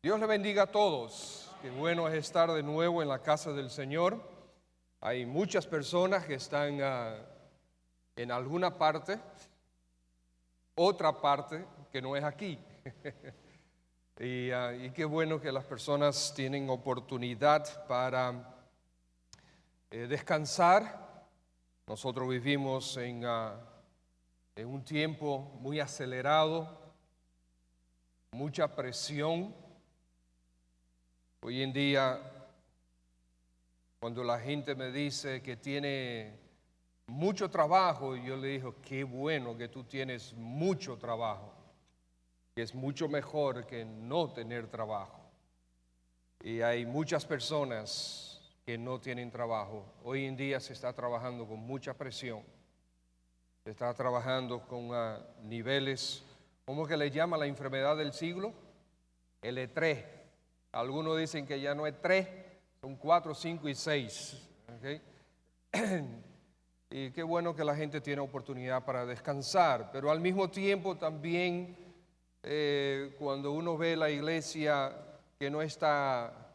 Dios le bendiga a todos. Qué bueno es estar de nuevo en la casa del Señor. Hay muchas personas que están en alguna parte, otra parte que no es aquí. y qué bueno que las personas tienen oportunidad para descansar. Nosotros vivimos en un tiempo muy acelerado, mucha presión. Hoy en día, cuando la gente me dice que tiene mucho trabajo, yo le digo, qué bueno que tú tienes mucho trabajo, que es mucho mejor que no tener trabajo. Y hay muchas personas que no tienen trabajo. Hoy en día se está trabajando con mucha presión, se está trabajando con niveles, ¿cómo que le llama la enfermedad del siglo? El estrés. Algunos dicen que ya no es 3, son 4, 5 y 6. ¿Okay? Y qué bueno que la gente tiene oportunidad para descansar, pero al mismo tiempo también cuando uno ve la iglesia que no está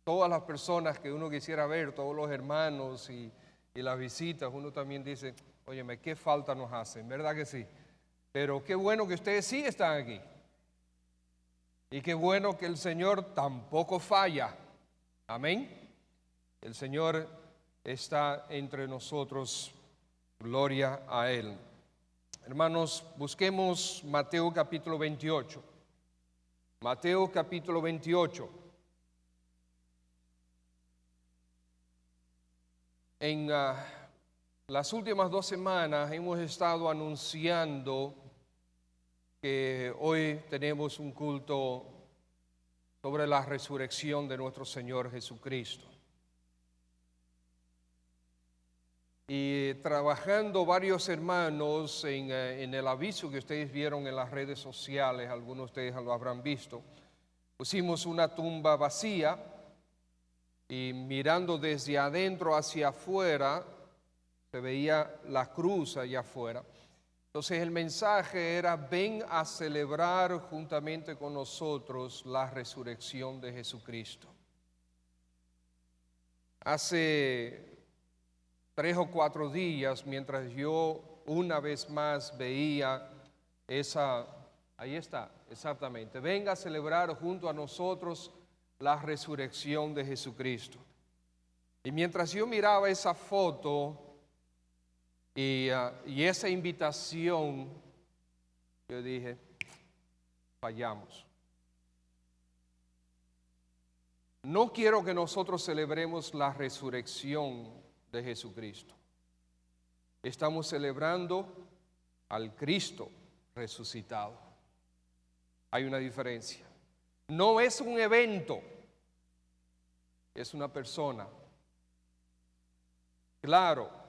todas las personas que uno quisiera ver, todos los hermanos y las visitas, uno también dice, óyeme, qué falta nos hacen, ¿verdad que sí? Pero qué bueno que ustedes sí están aquí. Y qué bueno que el Señor tampoco falla. Amén. El Señor está entre nosotros. Gloria a Él. Hermanos, busquemos Mateo capítulo 28. Mateo capítulo 28. En las últimas 2 semanas hemos estado anunciando que hoy tenemos un culto sobre la resurrección de nuestro Señor Jesucristo. Y trabajando varios hermanos en el aviso que ustedes vieron en las redes sociales, algunos de ustedes lo habrán visto, pusimos una tumba vacía y mirando desde adentro hacia afuera, se veía la cruz allá afuera. Entonces el mensaje era, ven a celebrar juntamente con nosotros la resurrección de Jesucristo. Hace 3 o 4 días, mientras yo una vez más veía ahí está, exactamente, venga a celebrar junto a nosotros la resurrección de Jesucristo. Y mientras yo miraba esa foto, y esa invitación, yo dije, fallamos. No quiero que nosotros celebremos la resurrección de Jesucristo. Estamos celebrando al Cristo resucitado. Hay una diferencia. No es un evento, es una persona. Claro.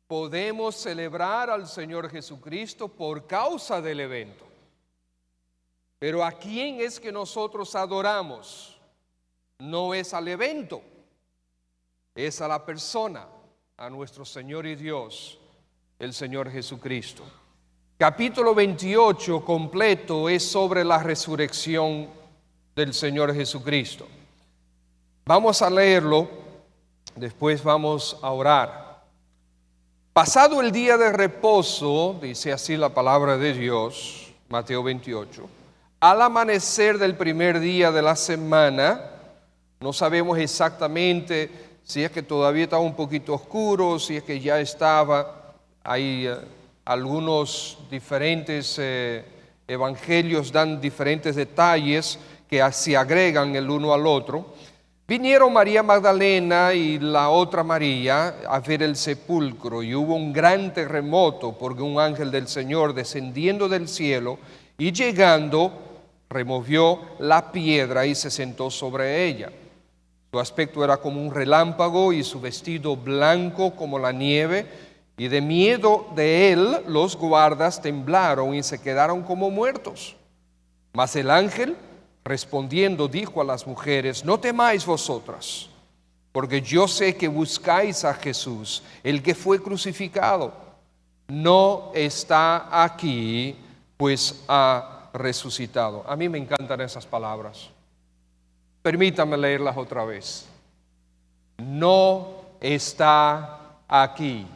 Podemos celebrar al Señor Jesucristo por causa del evento. Pero ¿a quién es que nosotros adoramos? No es al evento, es a la persona, a nuestro Señor y Dios, el Señor Jesucristo. Capítulo 28 completo es sobre la resurrección del Señor Jesucristo. Vamos a leerlo, después vamos a orar. Pasado el día de reposo, dice así la palabra de Dios, Mateo 28, al amanecer del primer día de la semana, no sabemos exactamente si es que todavía estaba un poquito oscuro, si es que ya estaba, hay algunos diferentes evangelios dan diferentes detalles que se agregan el uno al otro. Vinieron María Magdalena y la otra María a ver el sepulcro, y hubo un gran terremoto porque un ángel del Señor descendiendo del cielo y llegando removió la piedra y se sentó sobre ella. Su aspecto era como un relámpago y su vestido blanco como la nieve, y de miedo de él los guardas temblaron y se quedaron como muertos. Mas el ángel respondiendo dijo a las mujeres, no temáis vosotras, porque yo sé que buscáis a Jesús, el que fue crucificado. No está aquí, pues ha resucitado. A mí me encantan esas palabras. Permítame leerlas otra vez. No está aquí,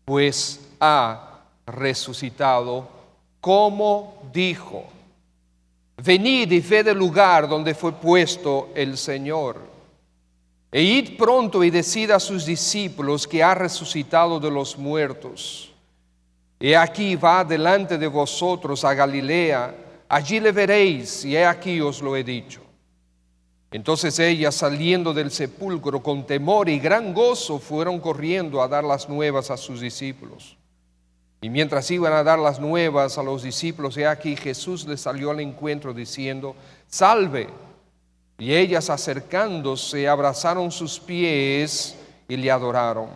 pues ha resucitado como dijo. Venid y ved el lugar donde fue puesto el Señor. E id pronto y decid a sus discípulos que ha resucitado de los muertos. He aquí va delante de vosotros a Galilea, allí le veréis, y he aquí os lo he dicho. Entonces ellas, saliendo del sepulcro con temor y gran gozo, fueron corriendo a dar las nuevas a sus discípulos. Y mientras iban a dar las nuevas a los discípulos, he aquí Jesús les salió al encuentro diciendo: salve. Y ellas, acercándose, abrazaron sus pies y le adoraron.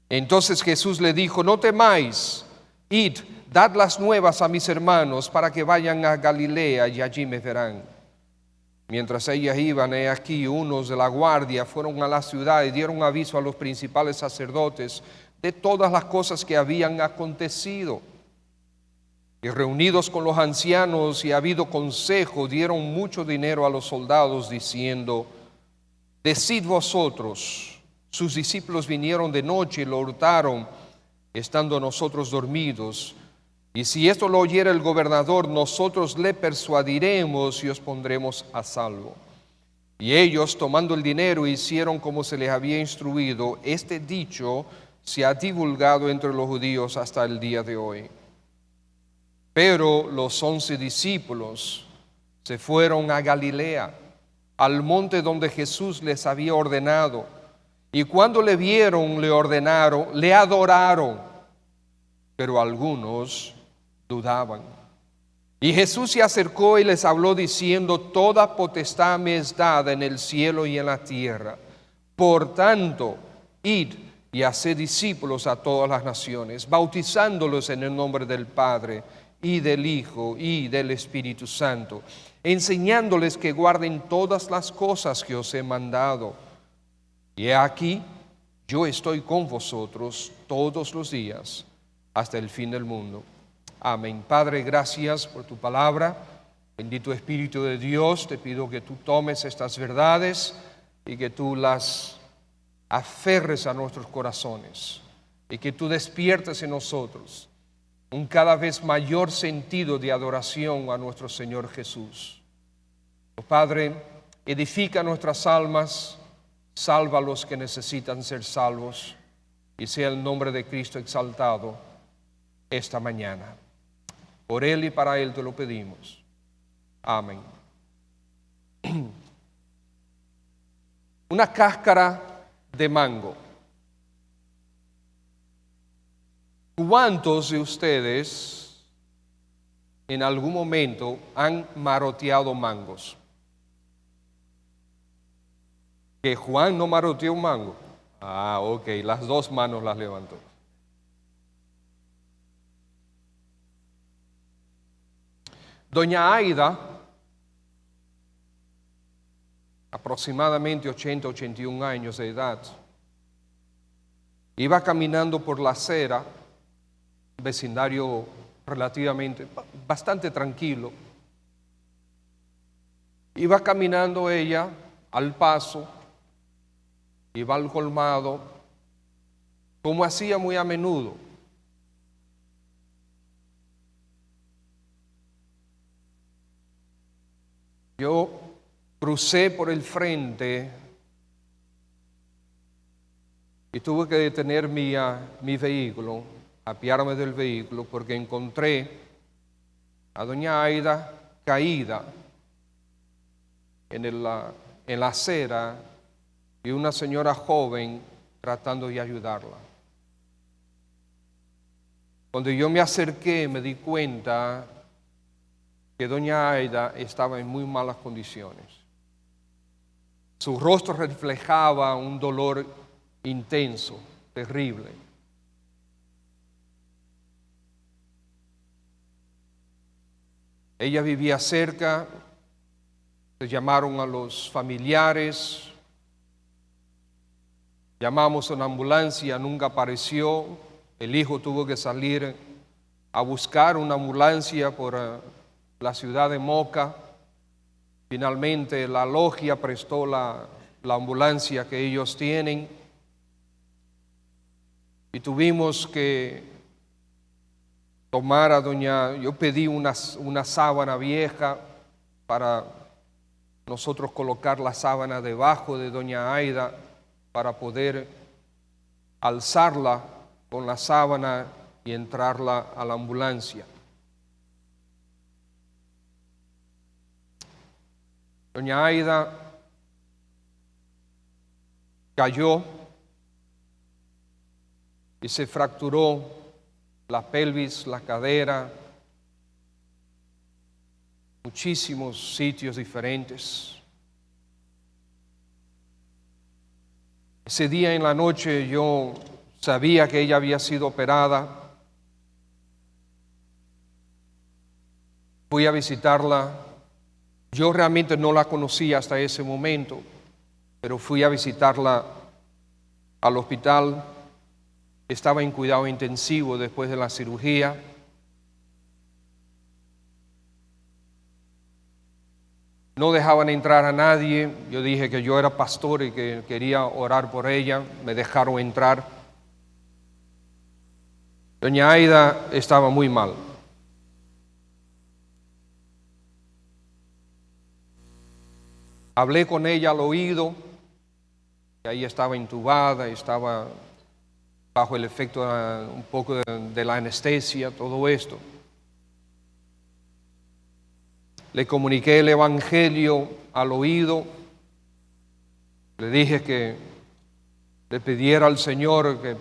Entonces Jesús le dijo: no temáis, id, dad las nuevas a mis hermanos para que vayan a Galilea y allí me verán. Mientras ellas iban, he aquí unos de la guardia fueron a la ciudad y dieron aviso a los principales sacerdotes de todas las cosas que habían acontecido. Y reunidos con los ancianos y habido consejo, dieron mucho dinero a los soldados, diciendo: decid vosotros, sus discípulos vinieron de noche y lo hurtaron, estando nosotros dormidos. Y si esto lo oyera el gobernador, nosotros le persuadiremos y os pondremos a salvo. Y ellos, tomando el dinero, hicieron como se les había instruido. Este dicho se ha divulgado entre los judíos hasta el día de hoy. Pero los 11 discípulos se fueron a Galilea, al monte donde Jesús les había ordenado. Y cuando le vieron, le ordenaron, le adoraron, pero algunos dudaban. Y Jesús se acercó y les habló diciendo: toda potestad me es dada en el cielo y en la tierra. Por tanto, id y haced discípulos a todas las naciones, bautizándolos en el nombre del Padre y del Hijo y del Espíritu Santo, enseñándoles que guarden todas las cosas que os he mandado. Y he aquí, yo estoy con vosotros todos los días hasta el fin del mundo. Amén. Padre, gracias por tu palabra. Bendito Espíritu de Dios, te pido que tú tomes estas verdades y que tú las aferres a nuestros corazones y que tú despiertes en nosotros un cada vez mayor sentido de adoración a nuestro Señor Jesús. Oh Padre, edifica nuestras almas, salva a los que necesitan ser salvos, y sea el nombre de Cristo exaltado esta mañana. Por Él y para Él te lo pedimos. Amén. Una cáscara de mango. ¿Cuántos de ustedes en algún momento han maroteado mangos? ¿Que Juan no maroteó un mango? Ah, ok, las dos manos las levantó. Doña Aida, aproximadamente 80-81 años de edad, iba caminando por la acera, un vecindario relativamente, bastante tranquilo. Iba caminando ella al paso, iba al colmado, como hacía muy a menudo. Yo crucé por el frente y tuve que detener mi vehículo, apiarme del vehículo, porque encontré a doña Aida caída en la acera y una señora joven tratando de ayudarla. Cuando yo me acerqué, me di cuenta que doña Aida estaba en muy malas condiciones. Su rostro reflejaba un dolor intenso, terrible. Ella vivía cerca, se llamaron a los familiares, llamamos a una ambulancia, nunca apareció. El hijo tuvo que salir a buscar una ambulancia por la ciudad de Moca. Finalmente la logia prestó la ambulancia que ellos tienen y tuvimos que tomar a yo pedí una sábana vieja para nosotros colocar la sábana debajo de doña Aida para poder alzarla con la sábana y entrarla a la ambulancia. Doña Aida cayó y se fracturó la pelvis, la cadera, muchísimos sitios diferentes. Ese día en la noche yo sabía que ella había sido operada. Fui a visitarla. Yo realmente no la conocía hasta ese momento, pero fui a visitarla al hospital. Estaba en cuidado intensivo después de la cirugía. No dejaban entrar a nadie. Yo dije que yo era pastor y que quería orar por ella. Me dejaron entrar. Doña Aida estaba muy mal. Hablé con ella al oído, que ahí estaba intubada, estaba bajo el efecto un poco de la anestesia, todo esto. Le comuniqué el Evangelio al oído, le dije que le pidiera al Señor que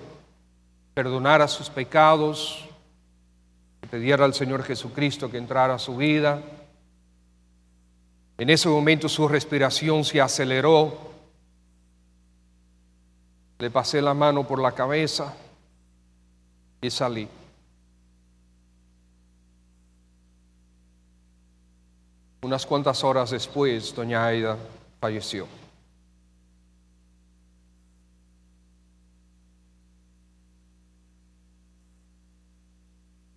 perdonara sus pecados, que pidiera al Señor Jesucristo que entrara a su vida. En ese momento su respiración se aceleró. Le pasé la mano por la cabeza y salí. Unas cuantas horas después, doña Aida falleció.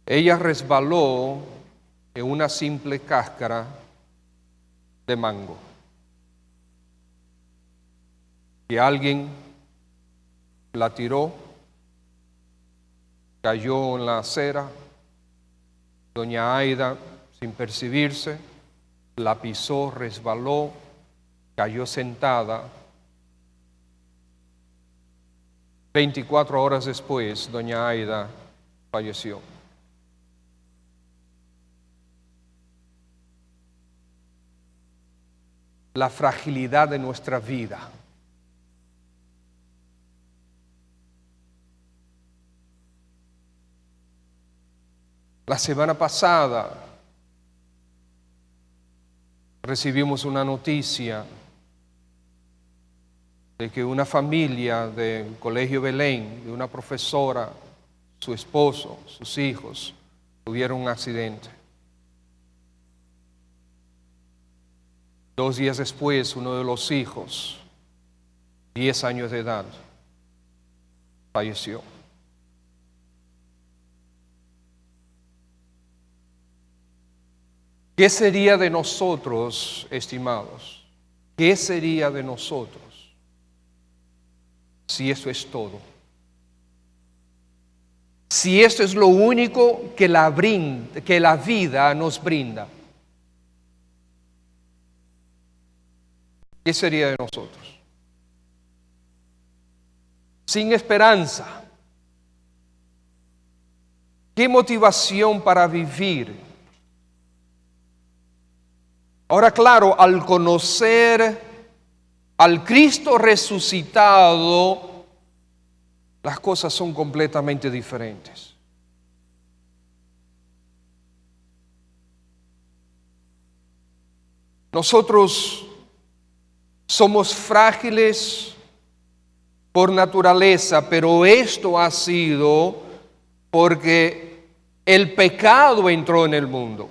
Ella resbaló en una simple cáscara de mango. Y alguien la tiró, cayó en la acera. Doña Aida, sin percibirse, la pisó, resbaló, cayó sentada. 24 horas después, doña Aida falleció. La fragilidad de nuestra vida. La semana pasada recibimos una noticia de que una familia del Colegio Belén, de una profesora, su esposo, sus hijos, tuvieron un accidente. 2 días después, uno de los hijos, 10 años de edad, falleció. ¿Qué sería de nosotros, estimados? ¿Qué sería de nosotros si eso es todo? Si esto es lo único que la vida nos brinda. ¿Qué sería de nosotros? Sin esperanza. ¿Qué motivación para vivir? Ahora, claro, al conocer al Cristo resucitado, las cosas son completamente diferentes. Nosotros somos frágiles por naturaleza, pero esto ha sido porque el pecado entró en el mundo.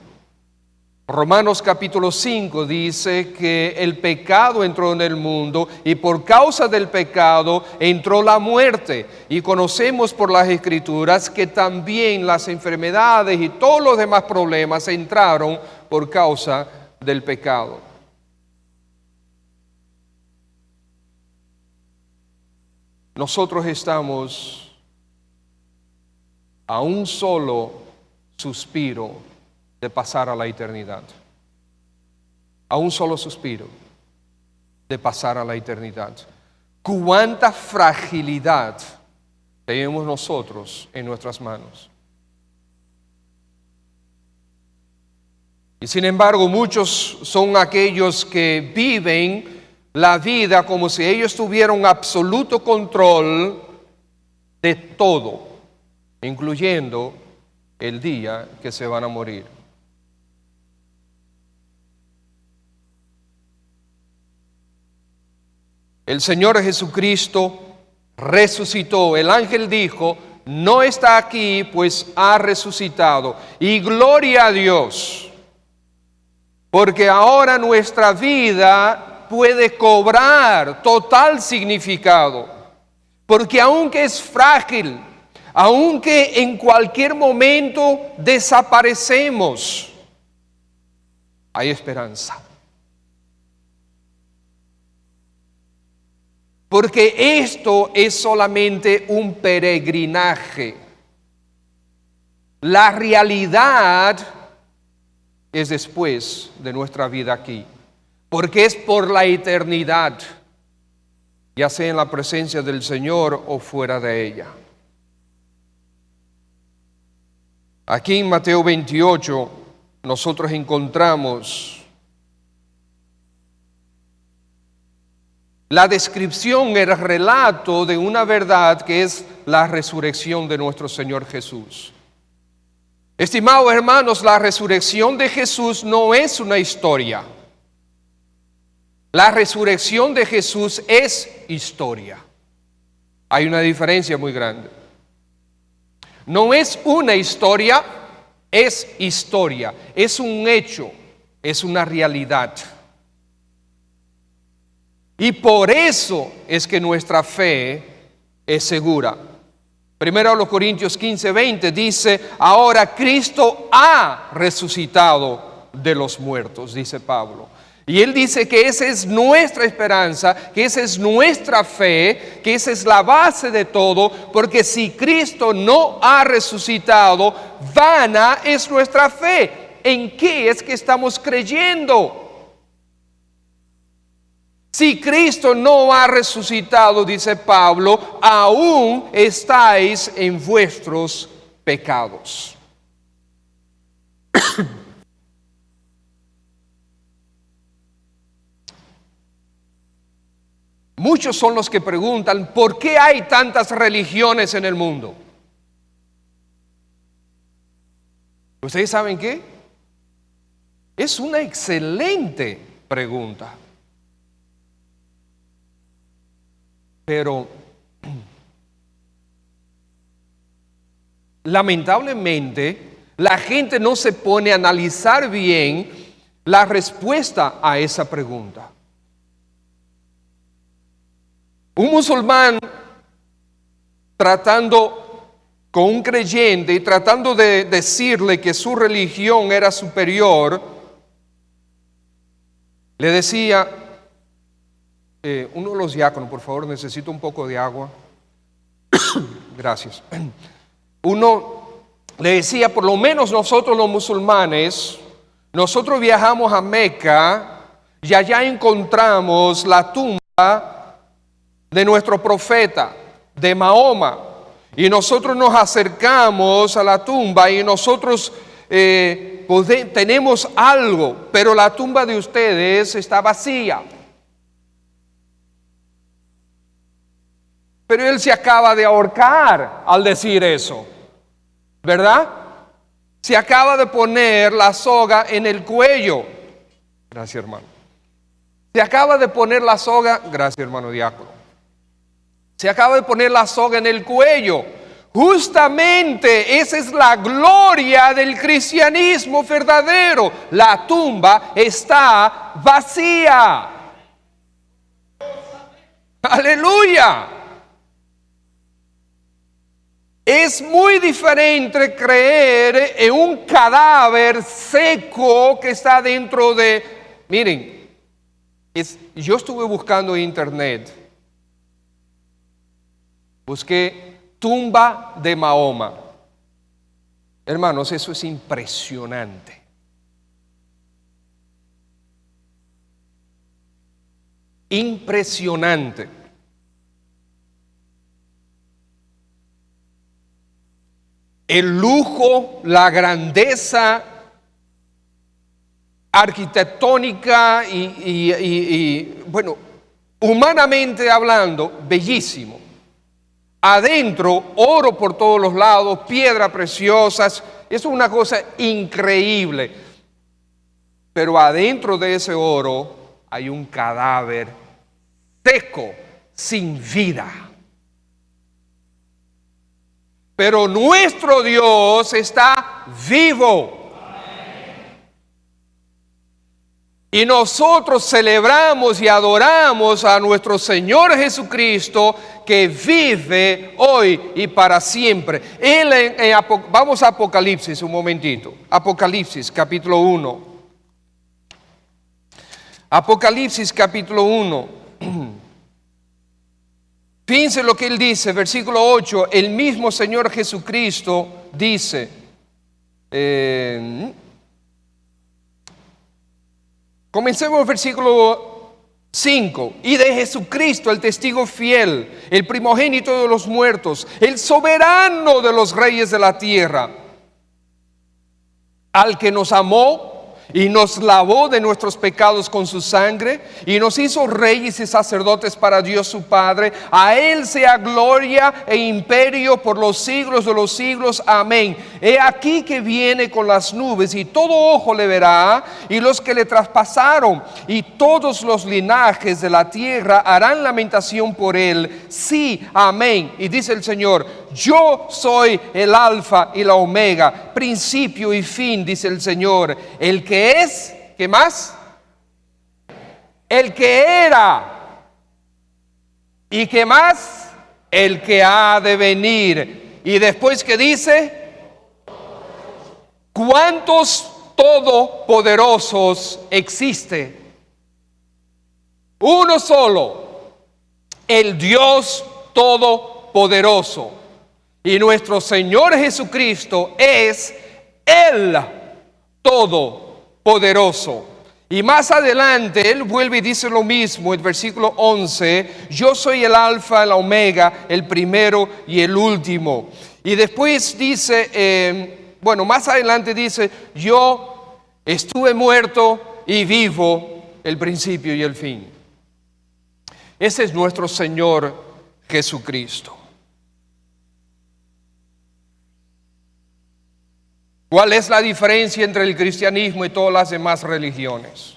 Romanos capítulo 5 dice que el pecado entró en el mundo y por causa del pecado entró la muerte. Y conocemos por las Escrituras que también las enfermedades y todos los demás problemas entraron por causa del pecado. nosotros estamos a un solo suspiro de pasar a la eternidad. A un solo suspiro de pasar a la eternidad. ¿Cuánta fragilidad tenemos nosotros en nuestras manos? Y sin embargo, muchos son aquellos que viven la vida como si ellos tuvieran absoluto control de todo, incluyendo el día que se van a morir. El Señor Jesucristo resucitó. El ángel dijo, no está aquí, pues ha resucitado. Y gloria a Dios, porque ahora nuestra vida puede cobrar total significado. Porque aunque es frágil, aunque en cualquier momento desaparecemos, hay esperanza. Porque esto es solamente un peregrinaje. La realidad es después de nuestra vida aquí. Porque es por la eternidad, ya sea en la presencia del Señor o fuera de ella. Aquí en Mateo 28 nosotros encontramos la descripción, el relato de una verdad que es la resurrección de nuestro Señor Jesús. Estimados hermanos, la resurrección de Jesús no es una historia. La resurrección de Jesús es historia. Hay una diferencia muy grande. No es una historia, es historia. Es un hecho, es una realidad. Y por eso es que nuestra fe es segura. Primero a los Corintios 15:20 dice, ahora Cristo ha resucitado de los muertos, dice Pablo. Y él dice que esa es nuestra esperanza, que esa es nuestra fe, que esa es la base de todo, porque si Cristo no ha resucitado, vana es nuestra fe. ¿En qué es que estamos creyendo? Si Cristo no ha resucitado, dice Pablo, aún estáis en vuestros pecados. Muchos son los que preguntan, ¿por qué hay tantas religiones en el mundo? ¿Ustedes saben qué? Es una excelente pregunta. Pero lamentablemente la gente no se pone a analizar bien la respuesta a esa pregunta. Un musulmán tratando con un creyente y tratando de decirle que su religión era superior, le decía, uno de los diáconos, por favor, necesito un poco de agua. Gracias. Uno le decía, por lo menos nosotros los musulmanes, nosotros viajamos a Meca y allá encontramos la tumba de nuestro profeta, de Mahoma, y nosotros nos acercamos a la tumba y nosotros tenemos algo, pero la tumba de ustedes está vacía. Pero él se acaba de ahorcar al decir eso, ¿verdad? Se acaba de poner la soga en el cuello. Gracias, hermano. Se acaba de poner la soga, gracias, hermano diácono. Se acaba de poner la soga en el cuello. Justamente esa es la gloria del cristianismo verdadero. La tumba está vacía. Aleluya. Es muy diferente creer en un cadáver seco que está dentro de... Miren, yo estuve buscando en internet Busqué tumba de Mahoma. Hermanos, eso es impresionante. Impresionante. El lujo, la grandeza arquitectónica y bueno, humanamente hablando, bellísimo. Adentro, oro por todos los lados, piedras preciosas, eso es una cosa increíble. Pero adentro de ese oro hay un cadáver seco, sin vida. Pero nuestro Dios está vivo. Y nosotros celebramos y adoramos a nuestro Señor Jesucristo, que vive hoy y para siempre. Vamos a Apocalipsis un momentito. Apocalipsis capítulo 1. Apocalipsis capítulo 1. Fíjense lo que él dice, versículo 8. El mismo Señor Jesucristo dice, comencemos el versículo 5. Y de Jesucristo, el testigo fiel, el primogénito de los muertos, el soberano de los reyes de la tierra, al que nos amó y nos lavó de nuestros pecados con su sangre y nos hizo reyes y sacerdotes para Dios su Padre. A él sea gloria e imperio por los siglos de los siglos. Amén. He aquí que viene con las nubes y todo ojo le verá, y los que le traspasaron y todos los linajes de la tierra harán lamentación por él. Sí, amén. Y dice el Señor: yo soy el alfa y la omega, principio y fin, dice el Señor, el que es, ¿qué más? El que era, ¿y qué más? El que ha de venir. Y después, ¿qué dice? ¿Cuántos todopoderosos existe? Uno solo, el Dios todopoderoso. Y nuestro Señor Jesucristo es el todopoderoso. Y más adelante Él vuelve y dice lo mismo, el versículo 11: yo soy el alfa, la omega, el primero y el último. Y después dice, más adelante dice: yo estuve muerto y vivo, el principio y el fin. Ese es nuestro Señor Jesucristo. ¿Cuál es la diferencia entre el cristianismo y todas las demás religiones?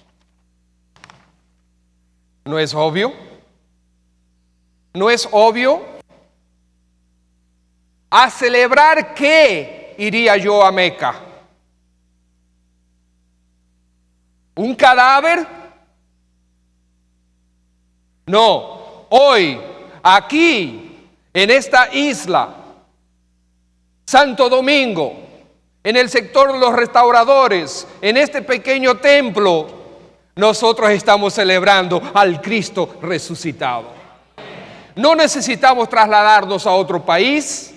¿No es obvio? ¿No es obvio? ¿A celebrar qué iría yo a Meca? ¿Un cadáver? No. Hoy, aquí, en esta isla, Santo Domingo, en el sector de los restauradores, en este pequeño templo, nosotros estamos celebrando al Cristo resucitado. No necesitamos trasladarnos a otro país,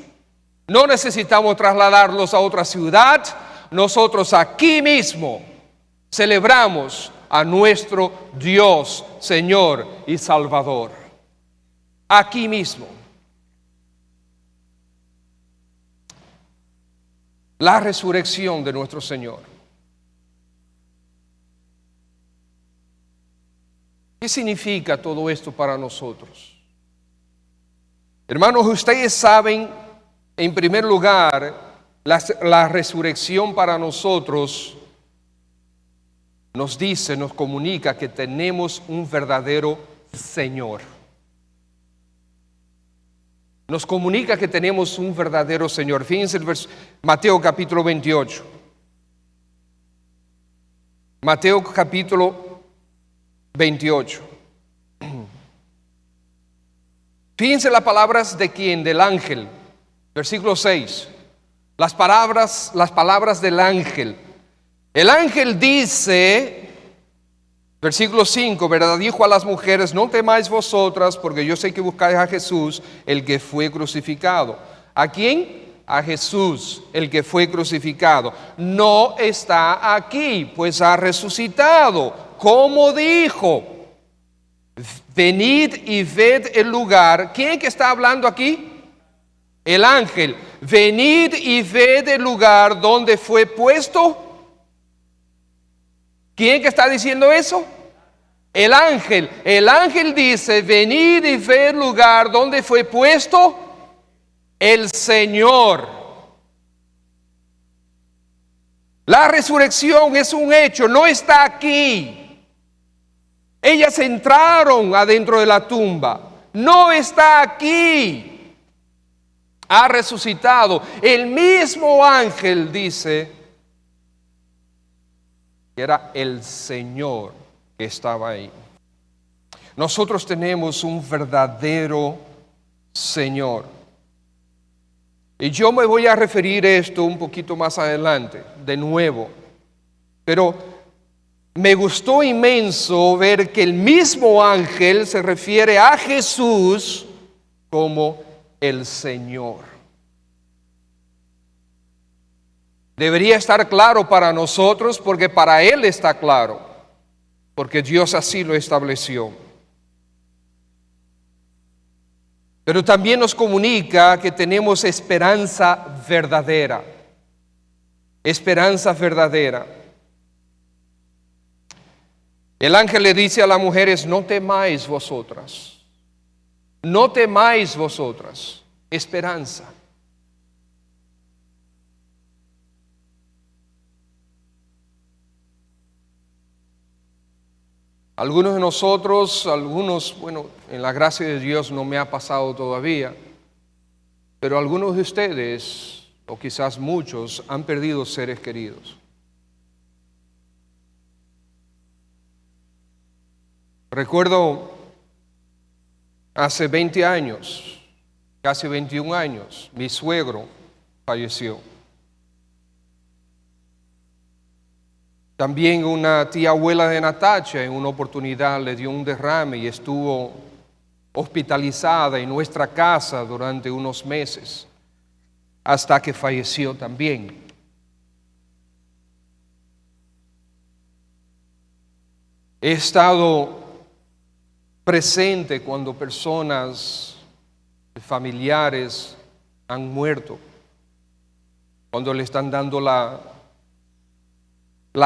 no necesitamos trasladarnos a otra ciudad. Nosotros aquí mismo celebramos a nuestro Dios, Señor y Salvador. Aquí mismo. La resurrección de nuestro Señor. ¿Qué significa todo esto para nosotros? Hermanos, ustedes saben, en primer lugar, la resurrección para nosotros nos dice, nos comunica que tenemos un verdadero Señor. Nos comunica que tenemos un verdadero Señor. Fíjense el Mateo capítulo 28. Mateo capítulo 28. Fíjense las palabras de quién, del ángel. Versículo 6. Las palabras del ángel. El ángel dice, Versículo 5, ¿verdad? Dijo a las mujeres, no temáis vosotras, porque yo sé que buscáis a Jesús, el que fue crucificado. ¿A quién? A Jesús, el que fue crucificado. No está aquí, pues ha resucitado. Como dijo, venid y ved el lugar. ¿Quién que está hablando aquí? El ángel. Venid y ved el lugar donde fue puesto. ¿Quién que está diciendo eso? El ángel. El ángel dice, venid y ved el lugar donde fue puesto el Señor. La resurrección es un hecho, no está aquí. Ellas entraron adentro de la tumba, no está aquí. Ha resucitado. El mismo ángel dice que era el Señor que estaba ahí. Nosotros tenemos un verdadero Señor. Y yo me voy a referir a esto un poquito más adelante, de nuevo. Pero me gustó inmenso ver que el mismo ángel se refiere a Jesús como el Señor. Debería estar claro para nosotros porque para Él está claro, porque Dios así lo estableció. Pero también nos comunica que tenemos esperanza verdadera. Esperanza verdadera. El ángel le dice a las mujeres, no temáis vosotras. No temáis vosotras. Esperanza. Algunos de nosotros, bueno, en la gracia de Dios no me ha pasado todavía, pero algunos de ustedes, o quizás muchos, han perdido seres queridos. Recuerdo hace 20 años, casi 21 años, mi suegro falleció. También una tía abuela de Natacha en una oportunidad le dio un derrame y estuvo hospitalizada en nuestra casa durante unos meses, hasta que falleció también. He estado presente cuando personas, familiares han muerto, cuando le están dando la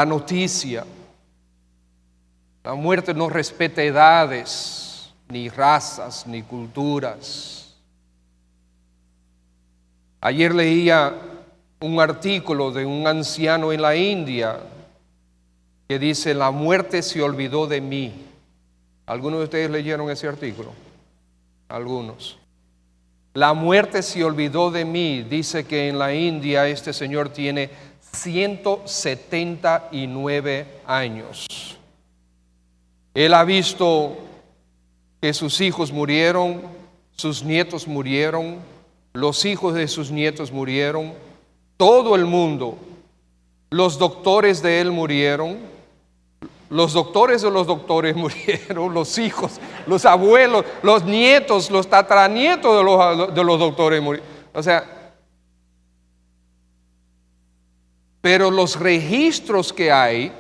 noticia. La muerte no respeta edades, ni razas, ni culturas. Ayer leía un artículo de un anciano en la India que dice, la muerte se olvidó de mí. ¿Algunos de ustedes leyeron ese artículo? Algunos. La muerte se olvidó de mí. Dice que en la India este señor tiene 179 años. Él ha visto que sus hijos murieron, sus nietos murieron, los hijos de sus nietos murieron, todo el mundo, los doctores de él murieron, los doctores de los doctores murieron, los hijos, los abuelos, los nietos, los tataranietos de los doctores murieron. O sea, pero los registros que hay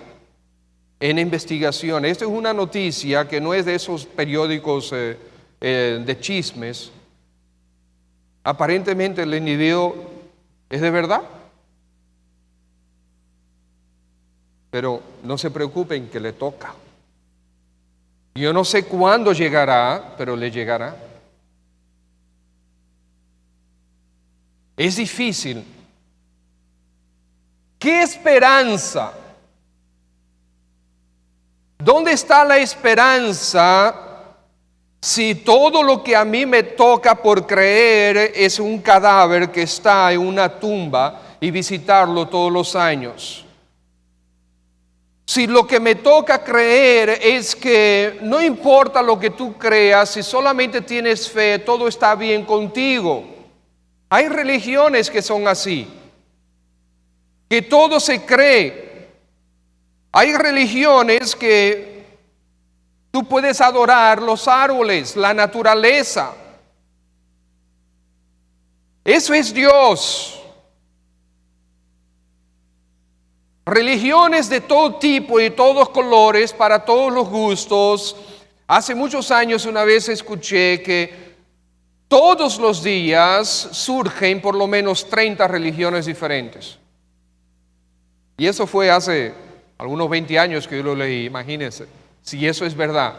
en investigación, esto es una noticia que no es de esos periódicos de chismes, aparentemente el individuo es de verdad. Pero no se preocupen que le toca. Yo no sé cuándo llegará, pero le llegará. Es difícil. ¿Qué esperanza? ¿Dónde está la esperanza si todo lo que a mí me toca por creer es un cadáver que está en una tumba y visitarlo todos los años? Si lo que me toca creer es que no importa lo que tú creas, si solamente tienes fe, todo está bien contigo. Hay religiones que son así, que todo se cree. Hay religiones que Tú puedes adorar los árboles, la naturaleza. Eso es Dios. Religiones de todo tipo y de todos colores, para todos los gustos. Hace muchos años una vez escuché que todos los días surgen por lo menos 30 religiones diferentes. Y eso fue hace algunos 20 años que yo lo leí. Imagínense, si eso es verdad,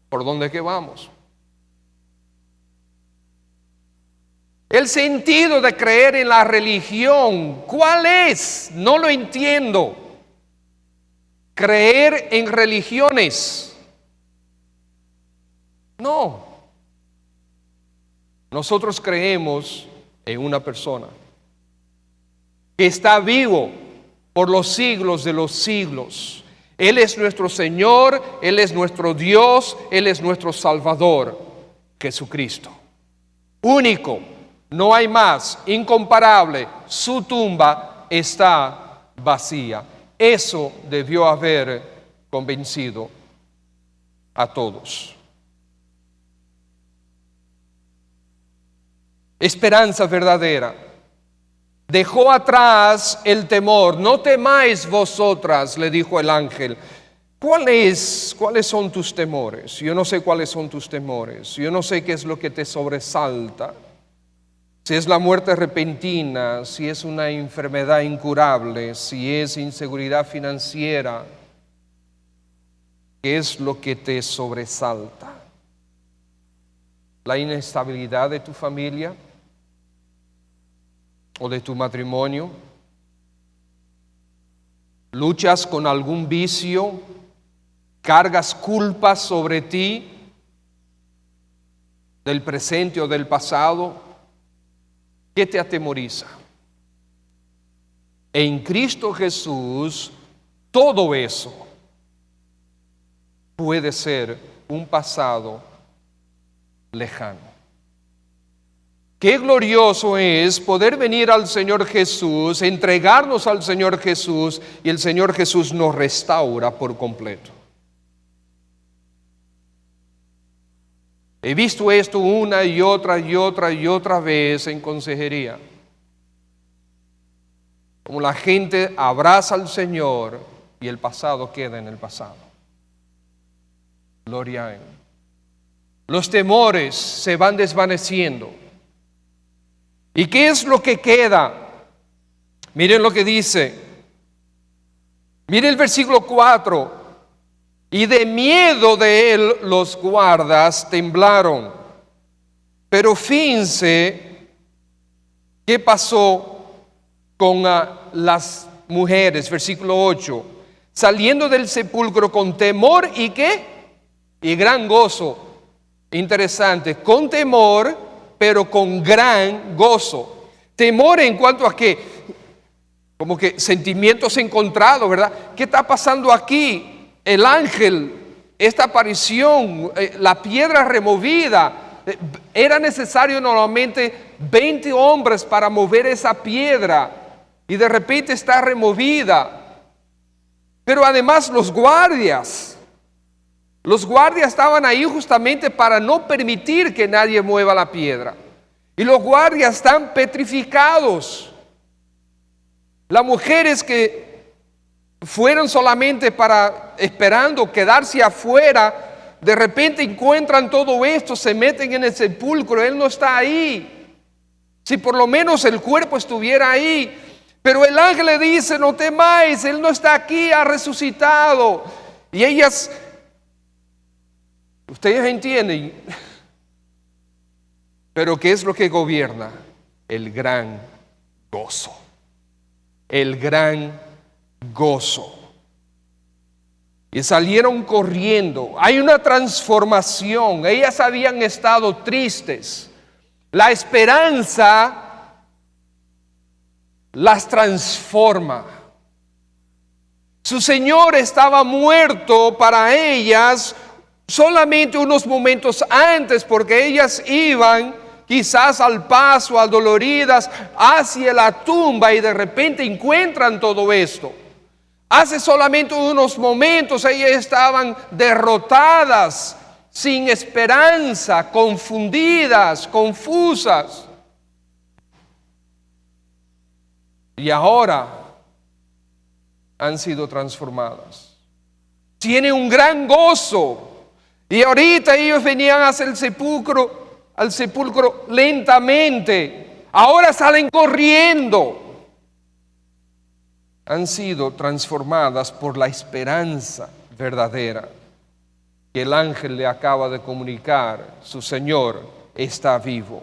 ¿por dónde que vamos? El sentido de creer en la religión, ¿cuál es? No lo entiendo. Creer en religiones. No. Nosotros creemos en una persona que está vivo por los siglos de los siglos. Él es nuestro Señor, Él es nuestro Dios, Él es nuestro Salvador, Jesucristo. Único, no hay más, incomparable, su tumba está vacía. Eso debió haber convencido a todos. Esperanza verdadera. Dejó atrás el temor. No temáis vosotras, le dijo el ángel. ¿Cuáles son tus temores? Yo no sé cuáles son tus temores. Yo no sé qué es lo que te sobresalta. Si es la muerte repentina, si es una enfermedad incurable, si es inseguridad financiera, ¿qué es lo que te sobresalta? ¿La inestabilidad de tu familia o de tu matrimonio? ¿Luchas con algún vicio? ¿Cargas culpas sobre ti del presente o del pasado? ¿Qué te atemoriza? En Cristo Jesús, todo eso puede ser un pasado lejano. Qué glorioso es poder venir al Señor Jesús, entregarnos al Señor Jesús, y el Señor Jesús nos restaura por completo. He visto esto una y otra vez en consejería. Como la gente abraza al Señor y el pasado queda en el pasado. Gloria a Él. Los temores se van desvaneciendo. ¿Y qué es lo que queda? Miren lo que dice. Miren el versículo 4. Y de miedo de él los guardas temblaron. Pero fíjense qué pasó con las mujeres. Versículo 8. Saliendo del sepulcro con temor y ¿qué? Y gran gozo. Interesante. Con temor, pero con gran gozo. Temor en cuanto a qué? Como que sentimientos encontrados, ¿verdad? ¿Qué está pasando aquí? El ángel, esta aparición, la piedra removida, era necesario normalmente 20 hombres para mover esa piedra y de repente está removida. Pero además los guardias estaban ahí justamente para no permitir que nadie mueva la piedra. Y los guardias están petrificados. Las mujeres que fueron solamente esperando quedarse afuera, de repente encuentran todo esto, se meten en el sepulcro, Él no está ahí. Si por lo menos el cuerpo estuviera ahí. Pero el ángel le dice, no temáis, Él no está aquí, ha resucitado. Y ellas, ustedes entienden, pero ¿qué es lo que gobierna? El gran gozo. El gran gozo. Y salieron corriendo. Hay una transformación. Ellas habían estado tristes. La esperanza las transforma. Su Señor estaba muerto para ellas solamente unos momentos antes, porque ellas iban quizás al paso, adoloridas, hacia la tumba, y de repente encuentran todo esto. Hace solamente unos momentos ellas estaban derrotadas, sin esperanza, confundidas, confusas. Y ahora han sido transformadas. Tienen un gran gozo. Y ahorita ellos venían hacia el sepulcro, al sepulcro lentamente. Ahora salen corriendo. Han sido transformadas por la esperanza verdadera que el ángel le acaba de comunicar. Su Señor está vivo.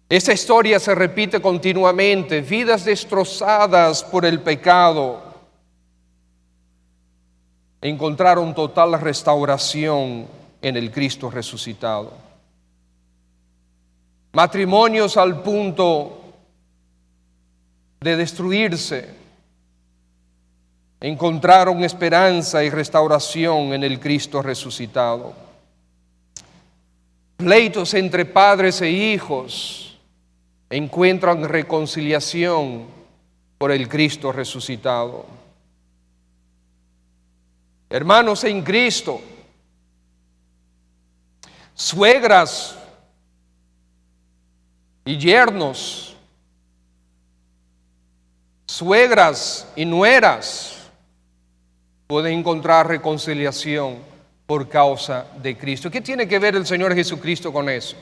Esta historia se repite continuamente. Vidas destrozadas por el pecado encontraron total restauración en el Cristo resucitado. Matrimonios al punto de destruirse encontraron esperanza y restauración en el Cristo resucitado. Pleitos entre padres e hijos encuentran reconciliación por el Cristo resucitado. Hermanos en Cristo, suegras y yernos, suegras y nueras pueden encontrar reconciliación por causa de Cristo. ¿Qué tiene que ver el Señor Jesucristo con eso?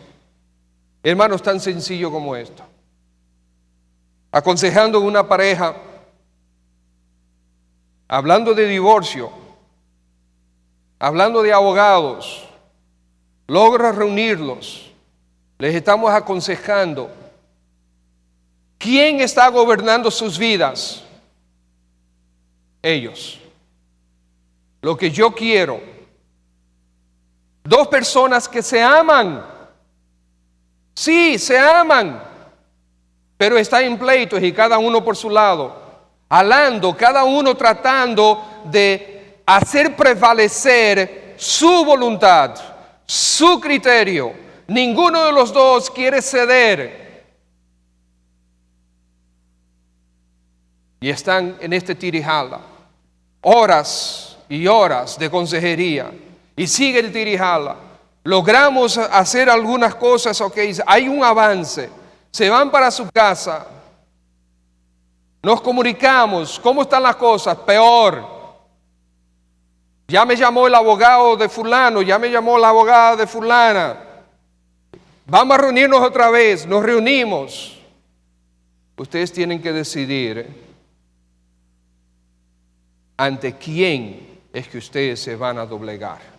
Hermanos, tan sencillo como esto. Aconsejando a una pareja, hablando de divorcio, hablando de abogados, logra reunirlos. Les estamos aconsejando. ¿Quién está gobernando sus vidas? Ellos. Lo que yo quiero. Dos personas que se aman. Sí, se aman, pero están en pleitos y cada uno por su lado, hablando, cada uno tratando de hacer prevalecer su voluntad, su criterio. Ninguno de los dos quiere ceder. Y están en este tirijala, horas y horas de consejería, y sigue el tirijala. Logramos hacer algunas cosas, ok, hay un avance, se van para su casa, nos comunicamos, ¿cómo están las cosas? Peor. Ya me llamó el abogado de fulano, ya me llamó la abogada de fulana. Vamos a reunirnos otra vez, nos reunimos. Ustedes tienen que decidir ante quién es que ustedes se van a doblegar.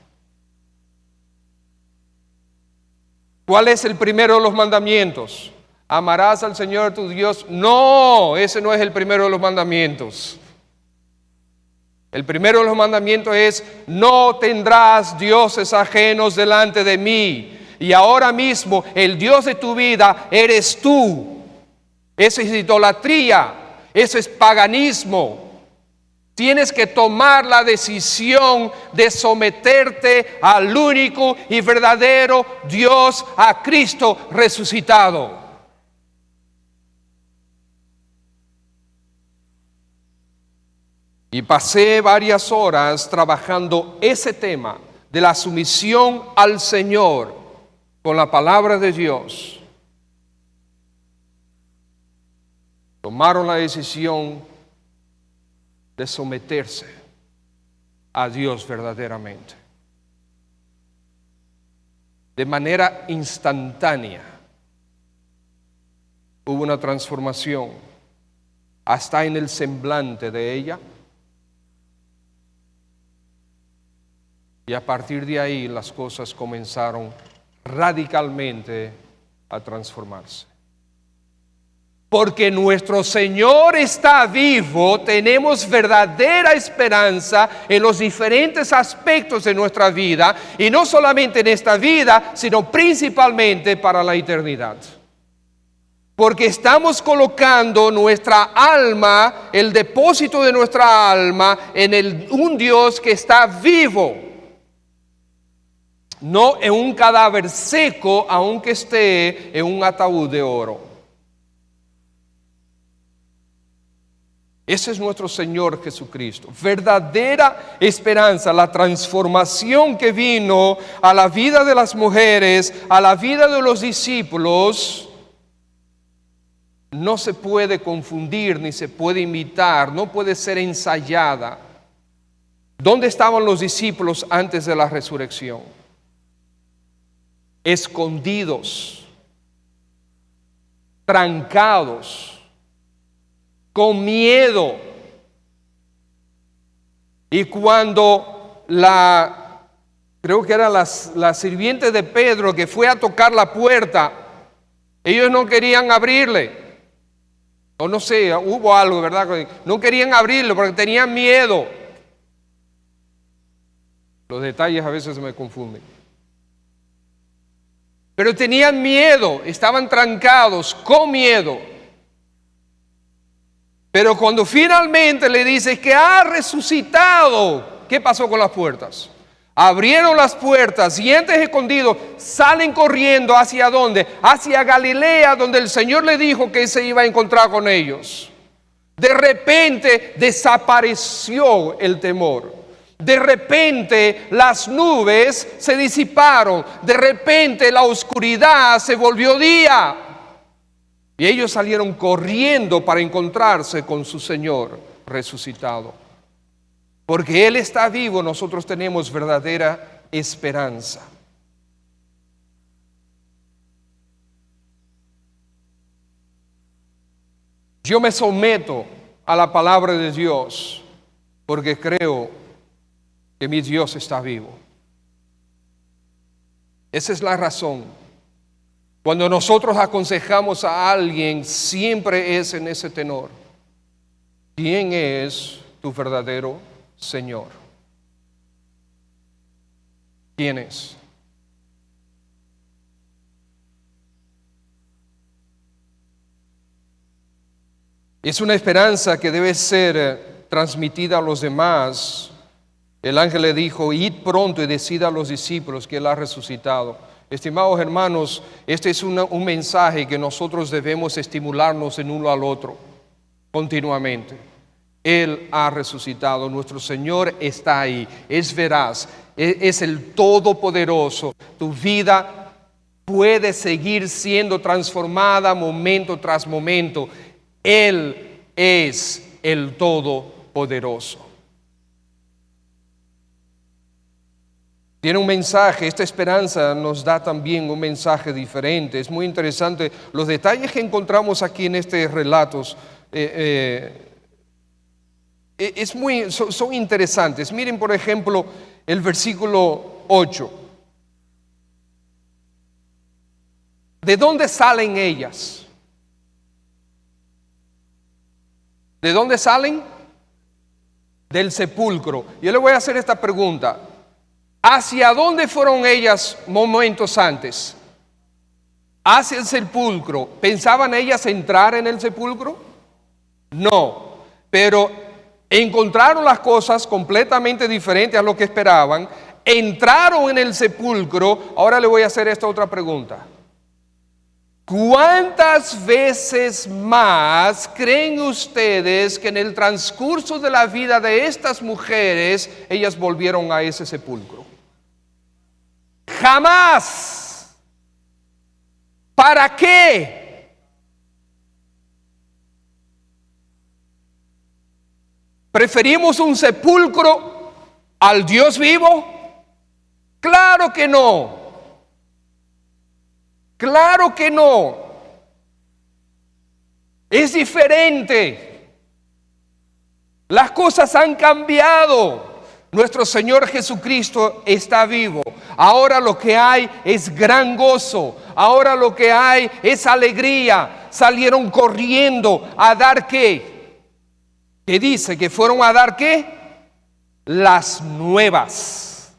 ¿Cuál es el primero de los mandamientos? ¿Amarás al Señor tu Dios? No, ese no es el primero de los mandamientos. El primero de los mandamientos es: no tendrás dioses ajenos delante de mí. Y ahora mismo el Dios de tu vida eres tú. Eso es idolatría, eso es paganismo. Tienes que tomar la decisión de someterte al único y verdadero Dios, a Cristo resucitado. Y pasé varias horas trabajando ese tema de la sumisión al Señor con la palabra de Dios. Tomaron la decisión de someterse a Dios verdaderamente. De manera instantánea hubo una transformación hasta en el semblante de ella. Y a partir de ahí las cosas comenzaron radicalmente a transformarse. Porque nuestro Señor está vivo, tenemos verdadera esperanza en los diferentes aspectos de nuestra vida, y no solamente en esta vida, sino principalmente para la eternidad. Porque estamos colocando nuestra alma, el depósito de nuestra alma, en un Dios que está vivo. No en un cadáver seco, aunque esté en un ataúd de oro. Ese es nuestro Señor Jesucristo. Verdadera esperanza, la transformación que vino a la vida de las mujeres, a la vida de los discípulos, no se puede confundir ni se puede imitar, no puede ser ensayada. ¿Dónde estaban los discípulos antes de la resurrección? Escondidos, trancados, con miedo. Y cuando creo que era la sirviente de Pedro que fue a tocar la puerta, ellos no querían abrirle. O no sé, hubo algo, ¿verdad? No querían abrirle porque tenían miedo. Los detalles a veces me confunden. Pero tenían miedo, estaban trancados, con miedo. Pero cuando finalmente le dices que ha resucitado, ¿qué pasó con las puertas? Abrieron las puertas y entes escondidos salen corriendo. ¿Hacia dónde? Hacia Galilea, donde el Señor le dijo que se iba a encontrar con ellos. De repente desapareció el temor. De repente las nubes se disiparon. De repente la oscuridad se volvió día. Y ellos salieron corriendo para encontrarse con su Señor resucitado. Porque Él está vivo, nosotros tenemos verdadera esperanza. Yo me someto a la palabra de Dios porque creo que mi Dios está vivo. Esa es la razón. Cuando nosotros aconsejamos a alguien, siempre es en ese tenor. ¿Quién es tu verdadero Señor? ¿Quién es? Es una esperanza que debe ser transmitida a los demás. El ángel le dijo: id pronto y decid a los discípulos que Él ha resucitado. Estimados hermanos, este es un mensaje que nosotros debemos estimularnos en uno al otro continuamente. Él ha resucitado, nuestro Señor está ahí, es veraz, es el Todopoderoso. Tu vida puede seguir siendo transformada momento tras momento. Él es el Todopoderoso. Tiene un mensaje, esta esperanza nos da también un mensaje diferente. Es muy interesante los detalles que encontramos aquí en estos relatos. Son interesantes. Miren, por ejemplo, el versículo 8. ¿De dónde salen ellas? ¿De dónde salen? Del sepulcro. Yo le voy a hacer esta pregunta. ¿Hacia dónde fueron ellas momentos antes? Hacia el sepulcro. ¿Pensaban ellas entrar en el sepulcro? No, pero encontraron las cosas completamente diferentes a lo que esperaban. Entraron en el sepulcro. Ahora le voy a hacer esta otra pregunta. ¿Cuántas veces más creen ustedes que en el transcurso de la vida de estas mujeres ellas volvieron a ese sepulcro? Jamás. ¿Para qué? ¿Preferimos un sepulcro al Dios vivo? Claro que no. Claro que no. Es diferente. Las cosas han cambiado. Nuestro Señor Jesucristo está vivo. Ahora lo que hay es gran gozo. Ahora lo que hay es alegría. Salieron corriendo a dar ¿qué? ¿Qué dice? Que fueron a dar ¿qué? Las nuevas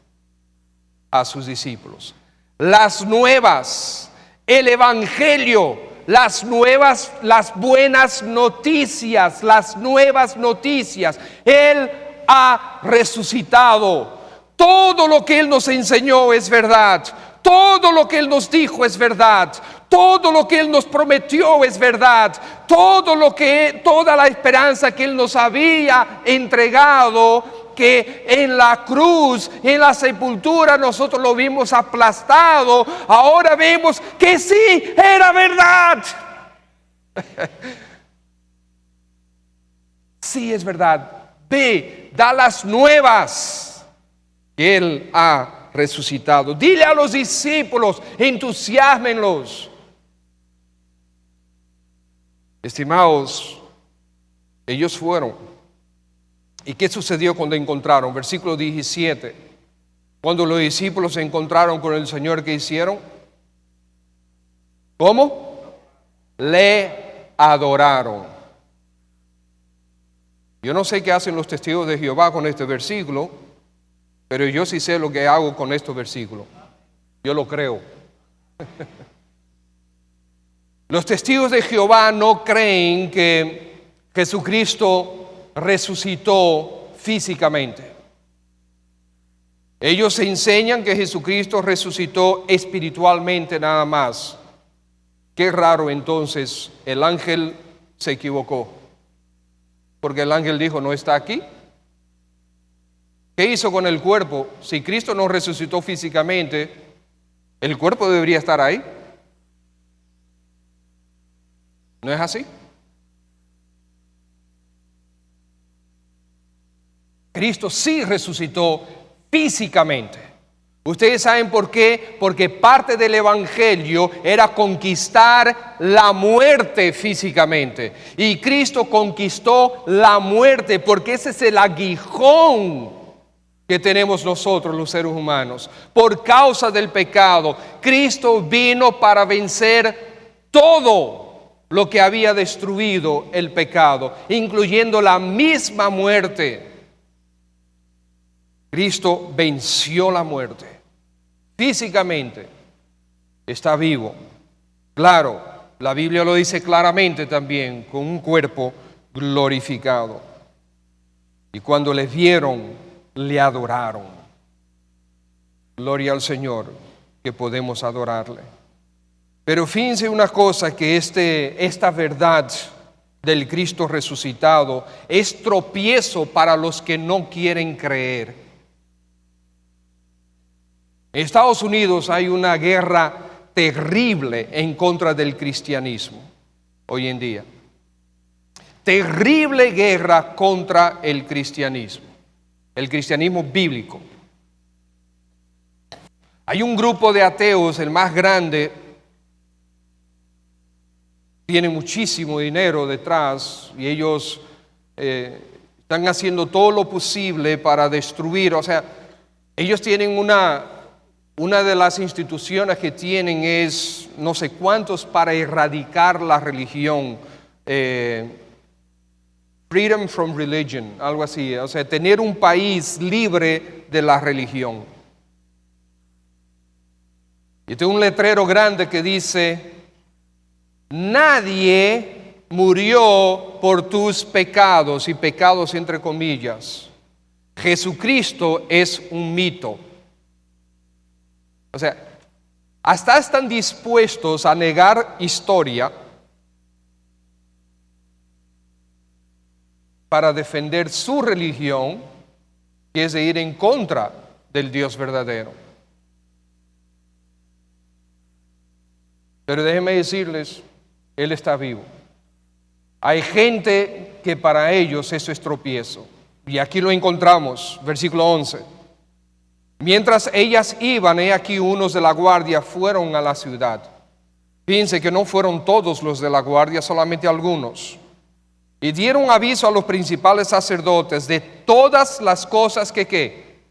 a sus discípulos. Las nuevas. El evangelio. Las nuevas, las buenas noticias. Las nuevas noticias. Él ha resucitado. Todo lo que Él nos enseñó es verdad. Todo lo que Él nos dijo es verdad. Todo lo que Él nos prometió es verdad. Toda la esperanza que Él nos había entregado, que en la cruz, en la sepultura, nosotros lo vimos aplastado. Ahora vemos que sí, era verdad. Sí, es verdad. Ve, da las nuevas que Él ha resucitado. Dile a los discípulos, entusiásmenlos. Estimados, ellos fueron. ¿Y qué sucedió cuando encontraron? Versículo 17. Cuando los discípulos se encontraron con el Señor, ¿qué hicieron? ¿Cómo? Le adoraron. Yo no sé qué hacen los testigos de Jehová con este versículo, pero yo sí sé lo que hago con este versículo. Yo lo creo. Los testigos de Jehová no creen que Jesucristo resucitó físicamente. Ellos enseñan que Jesucristo resucitó espiritualmente nada más. Qué raro, entonces el ángel se equivocó, porque el ángel dijo, no está aquí. ¿Qué hizo con el cuerpo? Si Cristo no resucitó físicamente, el cuerpo debería estar ahí. ¿No es así? Cristo sí resucitó físicamente. ¿Ustedes saben por qué? Porque parte del evangelio era conquistar la muerte físicamente. Y Cristo conquistó la muerte porque ese es el aguijón que tenemos nosotros los seres humanos. Por causa del pecado, Cristo vino para vencer todo lo que había destruido el pecado, incluyendo la misma muerte. Cristo venció la muerte. Físicamente está vivo. Claro, la Biblia lo dice claramente también, con un cuerpo glorificado. Y cuando le vieron, le adoraron. Gloria al Señor, que podemos adorarle. Pero fíjense una cosa, que esta verdad del Cristo resucitado es tropiezo para los que no quieren creer. En Estados Unidos hay una guerra terrible en contra del cristianismo hoy en día. Terrible guerra contra el cristianismo bíblico. Hay un grupo de ateos, el más grande, tiene muchísimo dinero detrás y ellos están haciendo todo lo posible para destruir. O sea, ellos tienen una de las instituciones que tienen es no sé cuántos para erradicar la religión. Freedom from religion, algo así. O sea, tener un país libre de la religión. Y tengo un letrero grande que dice: nadie murió por tus pecados, y pecados entre comillas. Jesucristo es un mito. O sea, hasta están dispuestos a negar historia para defender su religión, que es de ir en contra del Dios verdadero. Pero déjenme decirles, Él está vivo. Hay gente que para ellos eso es tropiezo. Y aquí lo encontramos, versículo 11. Mientras ellas iban, he aquí unos de la guardia fueron a la ciudad. Fíjense que no fueron todos los de la guardia, solamente algunos. Y dieron aviso a los principales sacerdotes de todas las cosas que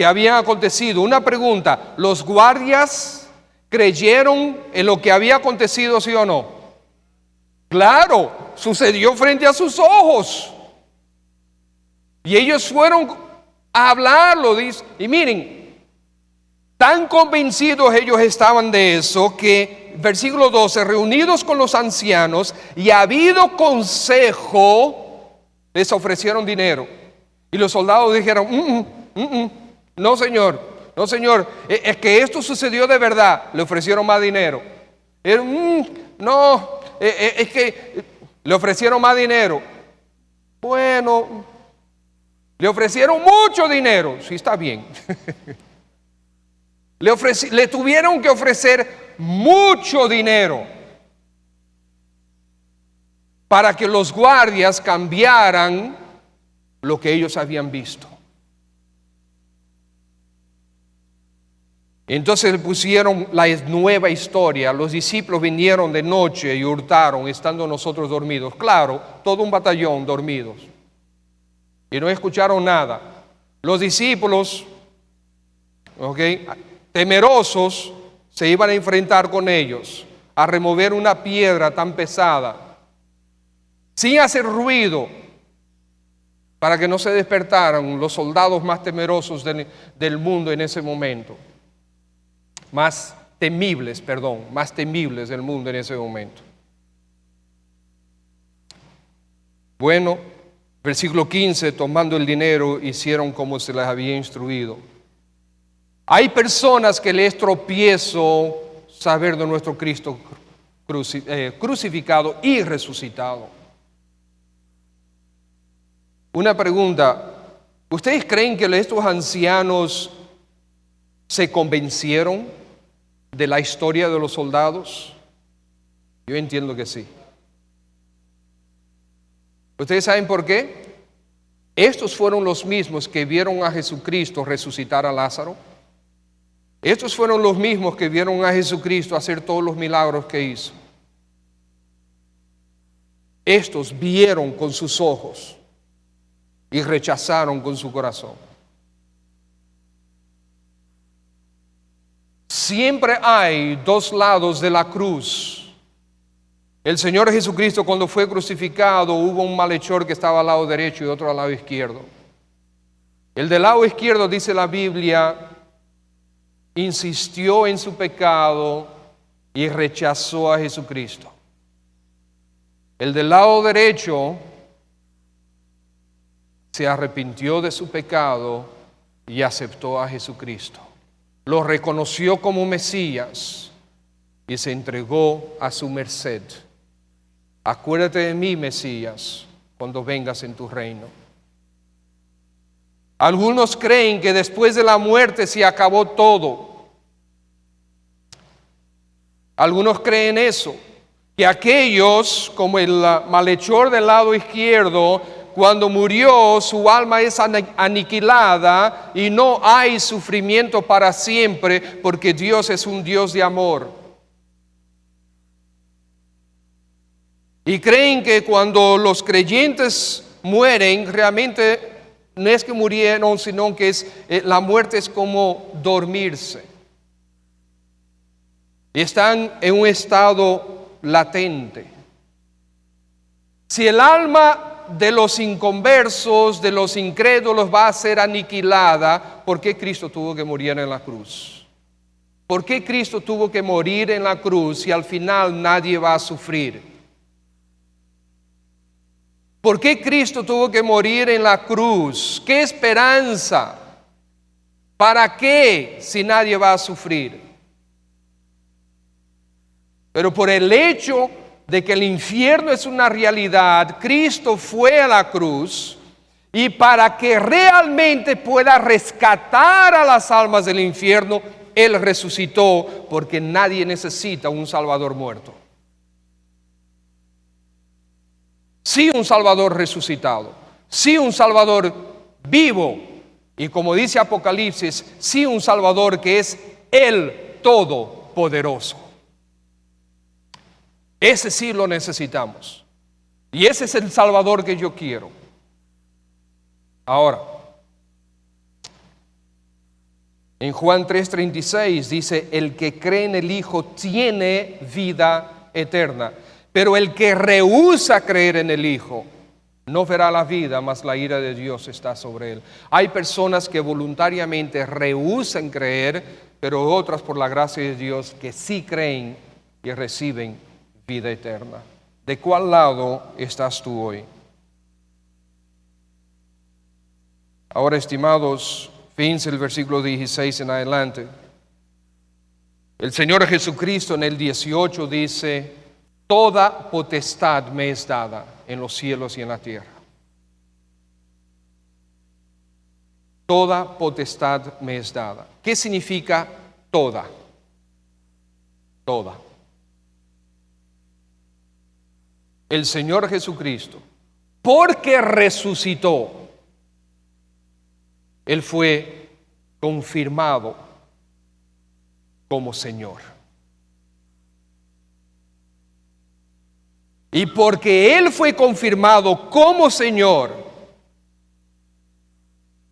habían acontecido. Una pregunta: ¿los guardias creyeron en lo que había acontecido, sí o no? Claro, sucedió frente a sus ojos. Y ellos fueron a hablarlo, dice. Y miren, tan convencidos ellos estaban de eso que, versículo 12, reunidos con los ancianos y habido consejo, les ofrecieron dinero. Y los soldados dijeron: no, señor, No, Señor, es que esto sucedió de verdad. Le ofrecieron más dinero. No, es que le ofrecieron más dinero. Bueno, le ofrecieron mucho dinero. Sí, está bien. Le tuvieron que ofrecer mucho dinero para que los guardias cambiaran lo que ellos habían visto. Entonces le pusieron la nueva historia. Los discípulos vinieron de noche y hurtaron, estando nosotros dormidos. Claro, todo un batallón dormidos. Y no escucharon nada. Los discípulos, temerosos, se iban a enfrentar con ellos, a remover una piedra tan pesada, sin hacer ruido, para que no se despertaran los soldados más temerosos del mundo en ese momento. Más temibles del mundo en ese momento. Bueno, versículo 15, tomando el dinero, hicieron como se les había instruido. Hay personas que les tropiezo saber de nuestro Cristo crucificado y resucitado. Una pregunta, ¿ustedes creen que estos ancianos se convencieron de la historia de los soldados? Yo entiendo que sí. ¿Ustedes saben por qué? Estos fueron los mismos que vieron a Jesucristo resucitar a Lázaro. Estos fueron los mismos que vieron a Jesucristo hacer todos los milagros que hizo. Estos vieron con sus ojos y rechazaron con su corazón. Siempre hay dos lados de la cruz. El Señor Jesucristo, cuando fue crucificado, hubo un malhechor que estaba al lado derecho y otro al lado izquierdo. El del lado izquierdo, dice la Biblia, insistió en su pecado y rechazó a Jesucristo. El del lado derecho se arrepintió de su pecado y aceptó a Jesucristo. Lo reconoció como Mesías y se entregó a su merced. Acuérdate de mí, Mesías, cuando vengas en tu reino. Algunos creen que después de la muerte se acabó todo. Algunos creen eso, que aquellos, como el malhechor del lado izquierdo, cuando murió, su alma es aniquilada y no hay sufrimiento para siempre, porque Dios es un Dios de amor. Y creen que cuando los creyentes mueren, realmente no es que murieron, sino que la muerte es como dormirse. Y están en un estado latente. Si el alma de los inconversos, de los incrédulos va a ser aniquilada, ¿por qué Cristo tuvo que morir en la cruz? ¿Por qué Cristo tuvo que morir en la cruz y al final nadie va a sufrir? ¿Por qué Cristo tuvo que morir en la cruz? ¿Qué esperanza? ¿Para qué si nadie va a sufrir? Pero por el hecho de que el infierno es una realidad, Cristo fue a la cruz y para que realmente pueda rescatar a las almas del infierno, Él resucitó, porque nadie necesita un Salvador muerto. Sí, un Salvador resucitado, sí, un Salvador vivo, y como dice Apocalipsis, sí, un Salvador que es el Todopoderoso. Ese sí lo necesitamos. Y ese es el Salvador que yo quiero. Ahora, en Juan 3:36 dice, el que cree en el Hijo tiene vida eterna. Pero el que rehúsa creer en el Hijo no verá la vida, mas la ira de Dios está sobre él. Hay personas que voluntariamente rehúsan creer, pero otras por la gracia de Dios que sí creen y reciben vida eterna. ¿De cuál lado estás tú hoy? Ahora, estimados, Fíjense el versículo 16 en adelante. El Señor Jesucristo en el 18 dice: toda potestad me es dada en los cielos y en la tierra. Toda potestad me es dada. ¿Qué significa toda? Toda. El Señor Jesucristo, porque resucitó, Él fue confirmado como Señor. Y porque Él fue confirmado como Señor,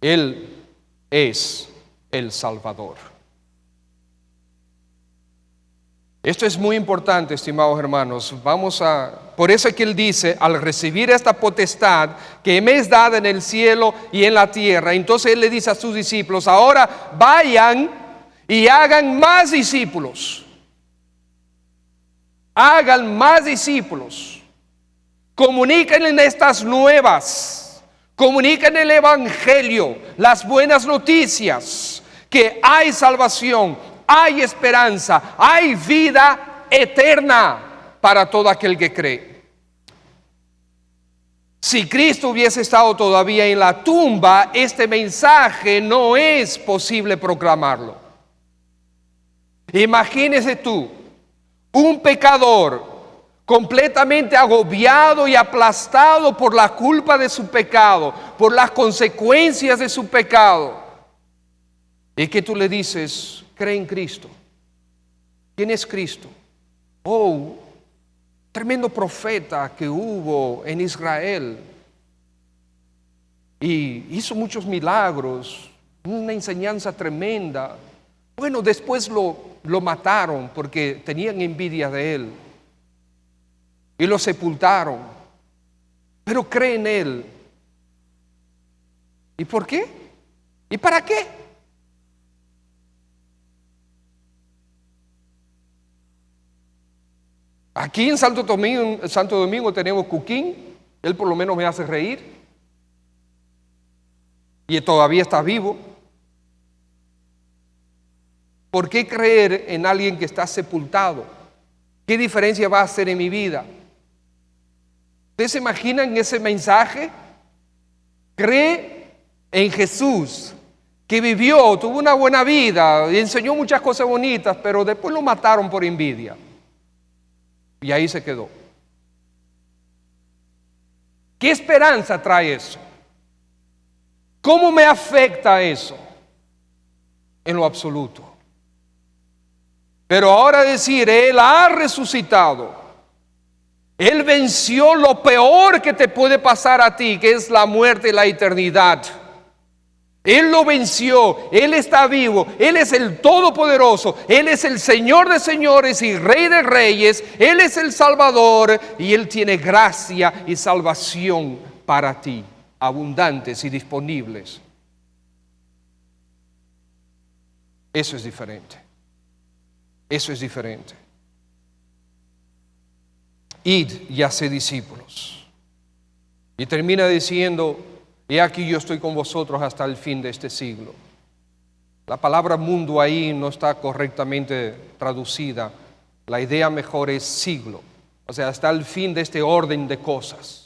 Él es el Salvador. Esto es muy importante, estimados hermanos. Por eso es que Él dice: al recibir esta potestad que me es dada en el cielo y en la tierra, entonces Él le dice a sus discípulos: ahora vayan y hagan más discípulos. Hagan más discípulos. Comuniquen estas nuevas. Comuniquen el Evangelio, las buenas noticias, que hay salvación, hay esperanza, hay vida eterna para todo aquel que cree. Si Cristo hubiese estado todavía en la tumba, este mensaje no es posible proclamarlo. Imagínese tú, un pecador completamente agobiado y aplastado por la culpa de su pecado, por las consecuencias de su pecado, y que tú le dices: cree en Cristo. ¿Quién es Cristo? Oh, tremendo profeta que hubo en Israel y hizo muchos milagros, una enseñanza tremenda. Bueno, después lo mataron porque tenían envidia de él y lo sepultaron, pero cree en él. ¿Y por qué? ¿Y para qué? Aquí en Santo Domingo tenemos Cuquín. Él por lo menos me hace reír. Y todavía está vivo. ¿Por qué creer en alguien que está sepultado? ¿Qué diferencia va a hacer en mi vida? ¿Ustedes se imaginan ese mensaje? Cree en Jesús, que vivió, tuvo una buena vida y enseñó muchas cosas bonitas, pero después lo mataron por envidia. Y ahí se quedó. ¿Qué esperanza trae eso? ¿Cómo me afecta eso? En lo absoluto. Pero ahora decir: Él ha resucitado, Él venció lo peor que te puede pasar a ti, que es la muerte y la eternidad. Él lo venció, Él está vivo, Él es el Todopoderoso, Él es el Señor de señores y Rey de reyes, Él es el Salvador y Él tiene gracia y salvación para ti, abundantes y disponibles. Eso es diferente. Eso es diferente. Id y haced discípulos. Y termina diciendo: he aquí yo estoy con vosotros hasta el fin de este siglo. La palabra mundo ahí no está correctamente traducida. La idea mejor es siglo. O sea, hasta el fin de este orden de cosas.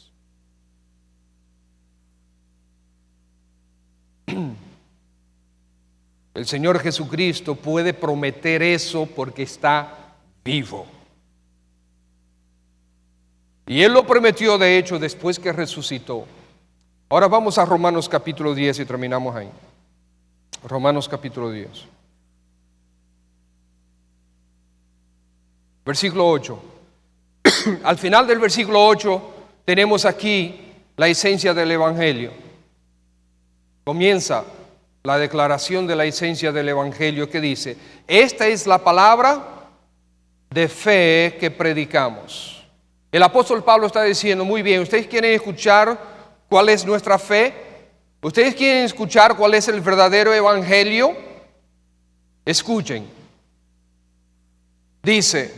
El Señor Jesucristo puede prometer eso porque está vivo. Y Él lo prometió, de hecho, después que resucitó. Ahora vamos a Romanos capítulo 10 y terminamos ahí. Romanos capítulo 10. Versículo 8. Al final del versículo 8 tenemos aquí la esencia del Evangelio. Comienza la declaración de la esencia del Evangelio que dice: esta es la palabra de fe que predicamos. El apóstol Pablo está diciendo: muy bien, ¿ustedes quieren escuchar cuál es nuestra fe? ¿Ustedes quieren escuchar cuál es el verdadero Evangelio? Escuchen. Dice: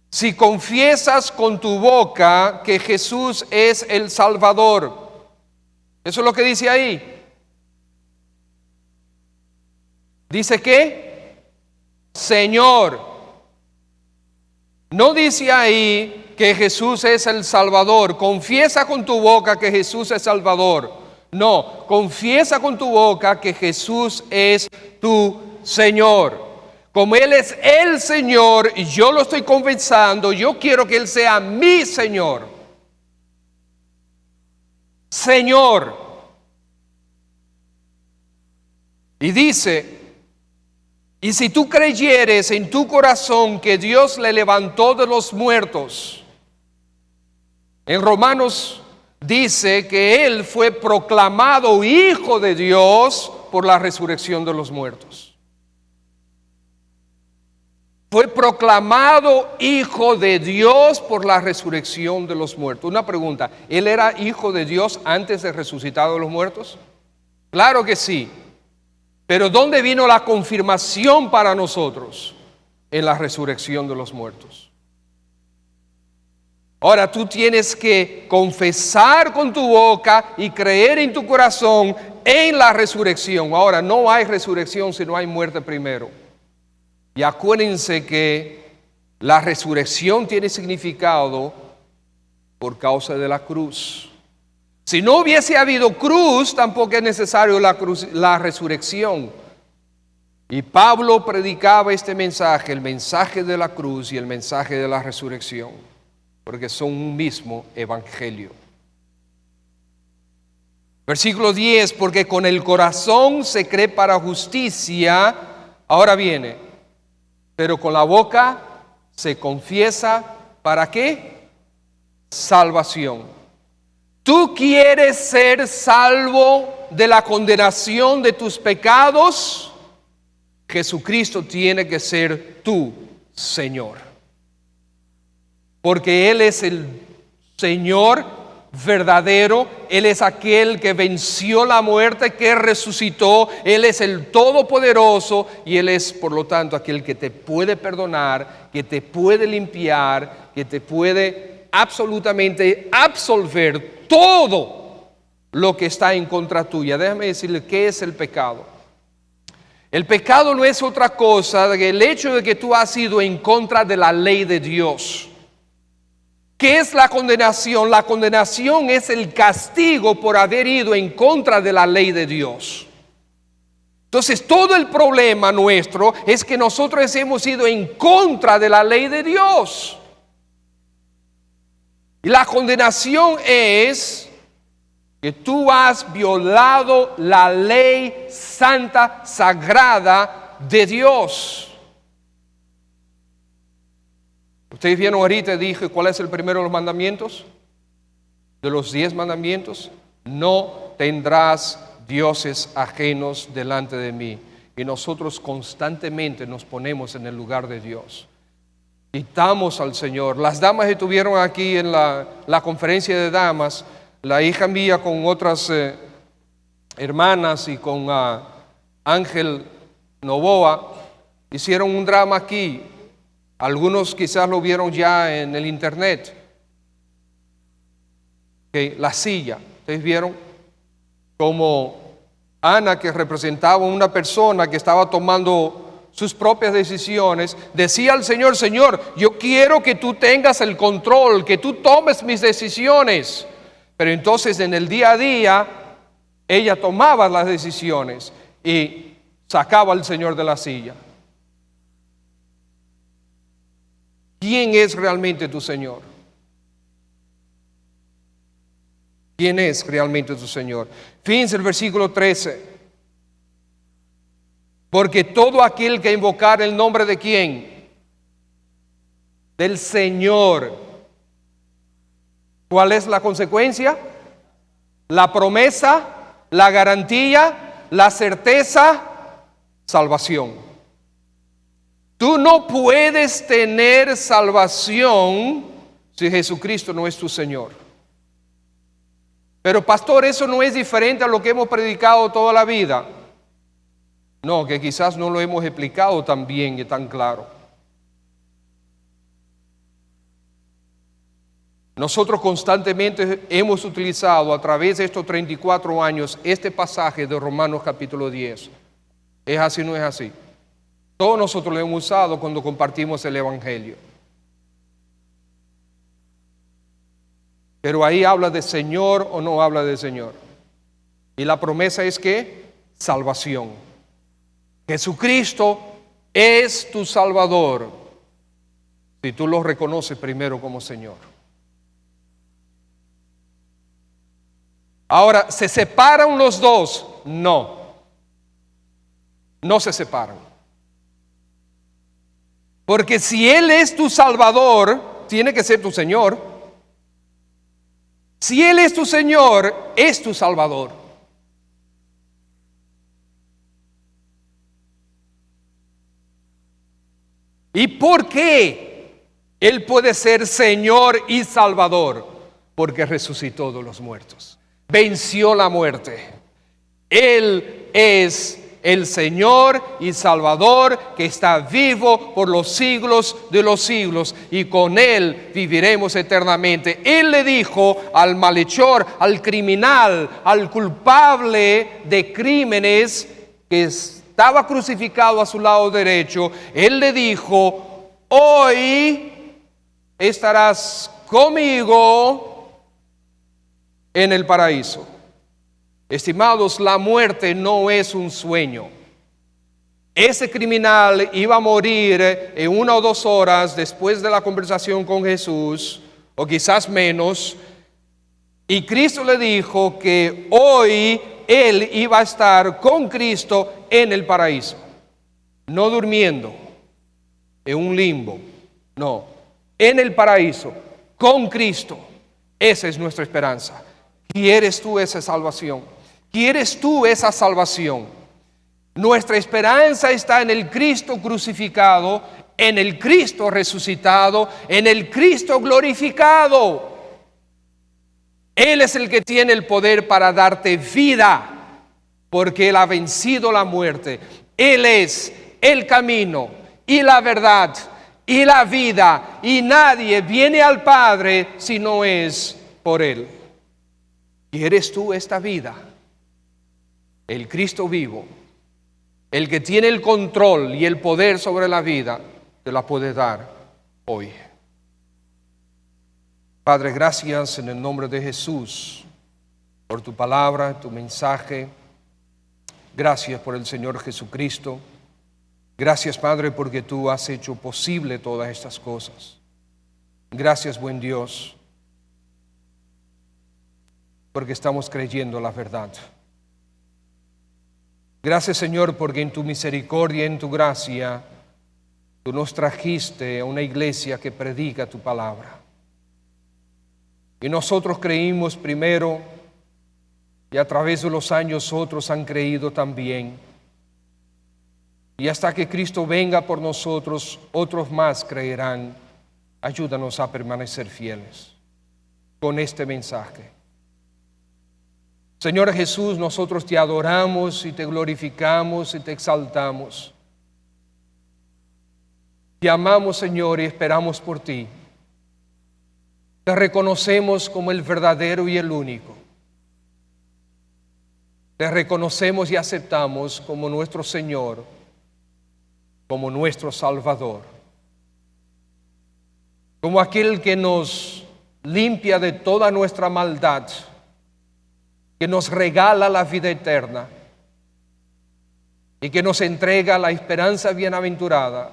si confiesas con tu boca que Jesús es el Salvador. Eso es lo que dice ahí. Dice que, Señor. No dice ahí que Jesús es el Salvador. Confiesa con tu boca que Jesús es Salvador. No, confiesa con tu boca que Jesús es tu Señor. Como Él es el Señor y yo lo estoy confesando, yo quiero que Él sea mi Señor. Señor. Y dice, y si tú creyeres en tu corazón que Dios le levantó de los muertos, en Romanos dice que Él fue proclamado Hijo de Dios por la resurrección de los muertos. Fue proclamado Hijo de Dios por la resurrección de los muertos. Una pregunta, ¿Él era Hijo de Dios antes de resucitar de los muertos? Claro que sí. Pero ¿dónde vino la confirmación para nosotros? En la resurrección de los muertos. Ahora tú tienes que confesar con tu boca y creer en tu corazón en la resurrección. Ahora no hay resurrección si no hay muerte primero. Y acuérdense que la resurrección tiene significado por causa de la cruz. Si no hubiese habido cruz, tampoco es necesario la resurrección. Y Pablo predicaba este mensaje, el mensaje de la cruz y el mensaje de la resurrección, porque son un mismo evangelio. Versículo 10, porque con el corazón se cree para justicia, ahora viene, pero con la boca se confiesa, ¿para qué? Salvación. ¿Tú quieres ser salvo de la condenación de tus pecados? Jesucristo tiene que ser tu Señor. Porque Él es el Señor verdadero. Él es aquel que venció la muerte, que resucitó. Él es el Todopoderoso y Él es, por lo tanto, aquel que te puede perdonar, que te puede limpiar, que te puede absolutamente absolver todo lo que está en contra tuya. Déjame decirle qué es el pecado. El pecado no es otra cosa que el hecho de que tú has ido en contra de la ley de Dios. ¿Qué es la condenación? La condenación es el castigo por haber ido en contra de la ley de Dios. Entonces todo el problema nuestro es que nosotros hemos ido en contra de la ley de Dios. Y la condenación es que tú has violado la ley santa, sagrada de Dios. Ustedes vieron ahorita, dije, ¿cuál es el primero de los mandamientos? De los 10 mandamientos. No tendrás dioses ajenos delante de mí. Y nosotros constantemente nos ponemos en el lugar de Dios. Quitamos al Señor. Las damas estuvieron aquí en la conferencia de damas. La hija mía con otras hermanas y con Ángel Novoa hicieron un drama aquí. Algunos quizás lo vieron ya en el internet. La silla. ¿Ustedes vieron? Como Ana, que representaba a una persona que estaba tomando sus propias decisiones, decía al Señor: Señor, yo quiero que tú tengas el control, que tú tomes mis decisiones. Pero entonces en el día a día ella tomaba las decisiones y sacaba al Señor de la silla. ¿Quién es realmente tu Señor? ¿Quién es realmente tu Señor? Fíjense el versículo 13. Porque todo aquel que invocar el nombre de ¿quién? Del Señor. ¿Cuál es la consecuencia? La promesa, la garantía, la certeza, salvación. Tú no puedes tener salvación si Jesucristo no es tu Señor. Pero pastor, eso no es diferente a lo que hemos predicado toda la vida. No, que quizás no lo hemos explicado tan bien y tan claro. Nosotros constantemente hemos utilizado a través de estos 34 años este pasaje de Romanos capítulo 10. ¿Es así o no es así? Todos nosotros lo hemos usado cuando compartimos el Evangelio. Pero ahí habla de Señor o no habla de Señor. Y la promesa es que salvación. Jesucristo es tu Salvador si tú lo reconoces primero como Señor. Ahora, ¿se separan los dos? No. No se separan. Porque si Él es tu Salvador, tiene que ser tu Señor. Si Él es tu Señor, es tu Salvador. ¿Y por qué Él puede ser Señor y Salvador? Porque resucitó de los muertos, venció la muerte. Él es el Señor y Salvador que está vivo por los siglos de los siglos, y con Él viviremos eternamente. Él le dijo al malhechor, al criminal, al culpable de crímenes que estaba crucificado a su lado derecho, Él le dijo: hoy estarás conmigo en el paraíso. Estimados, la muerte no es un sueño. Ese criminal iba a morir en 1 o 2 horas después de la conversación con Jesús, o quizás menos, y Cristo le dijo que hoy él iba a estar con Cristo en el paraíso, no durmiendo en un limbo, no, en el paraíso, con Cristo. Esa es nuestra esperanza. ¿Quieres tú esa salvación? ¿Quieres tú esa salvación? Nuestra esperanza está en el Cristo crucificado, en el Cristo resucitado, en el Cristo glorificado. Él es el que tiene el poder para darte vida, porque Él ha vencido la muerte. Él es el camino y la verdad y la vida, y nadie viene al Padre si no es por Él. ¿Quieres tú esta vida? El Cristo vivo, el que tiene el control y el poder sobre la vida, te la puede dar hoy. Padre, gracias en el nombre de Jesús por tu palabra, tu mensaje. Gracias por el Señor Jesucristo. Gracias, Padre, porque tú has hecho posible todas estas cosas. Gracias, buen Dios, porque estamos creyendo la verdad. Gracias, Señor, porque en tu misericordia, en tu gracia, tú nos trajiste a una iglesia que predica tu palabra. Y nosotros creímos primero, y a través de los años otros han creído también. Y hasta que Cristo venga por nosotros, otros más creerán. Ayúdanos a permanecer fieles con este mensaje. Señor Jesús, nosotros te adoramos y te glorificamos y te exaltamos. Te amamos, Señor, y esperamos por ti. Te reconocemos como el verdadero y el único. Te reconocemos y aceptamos como nuestro Señor, como nuestro Salvador, como aquel que nos limpia de toda nuestra maldad, que nos regala la vida eterna y que nos entrega la esperanza bienaventurada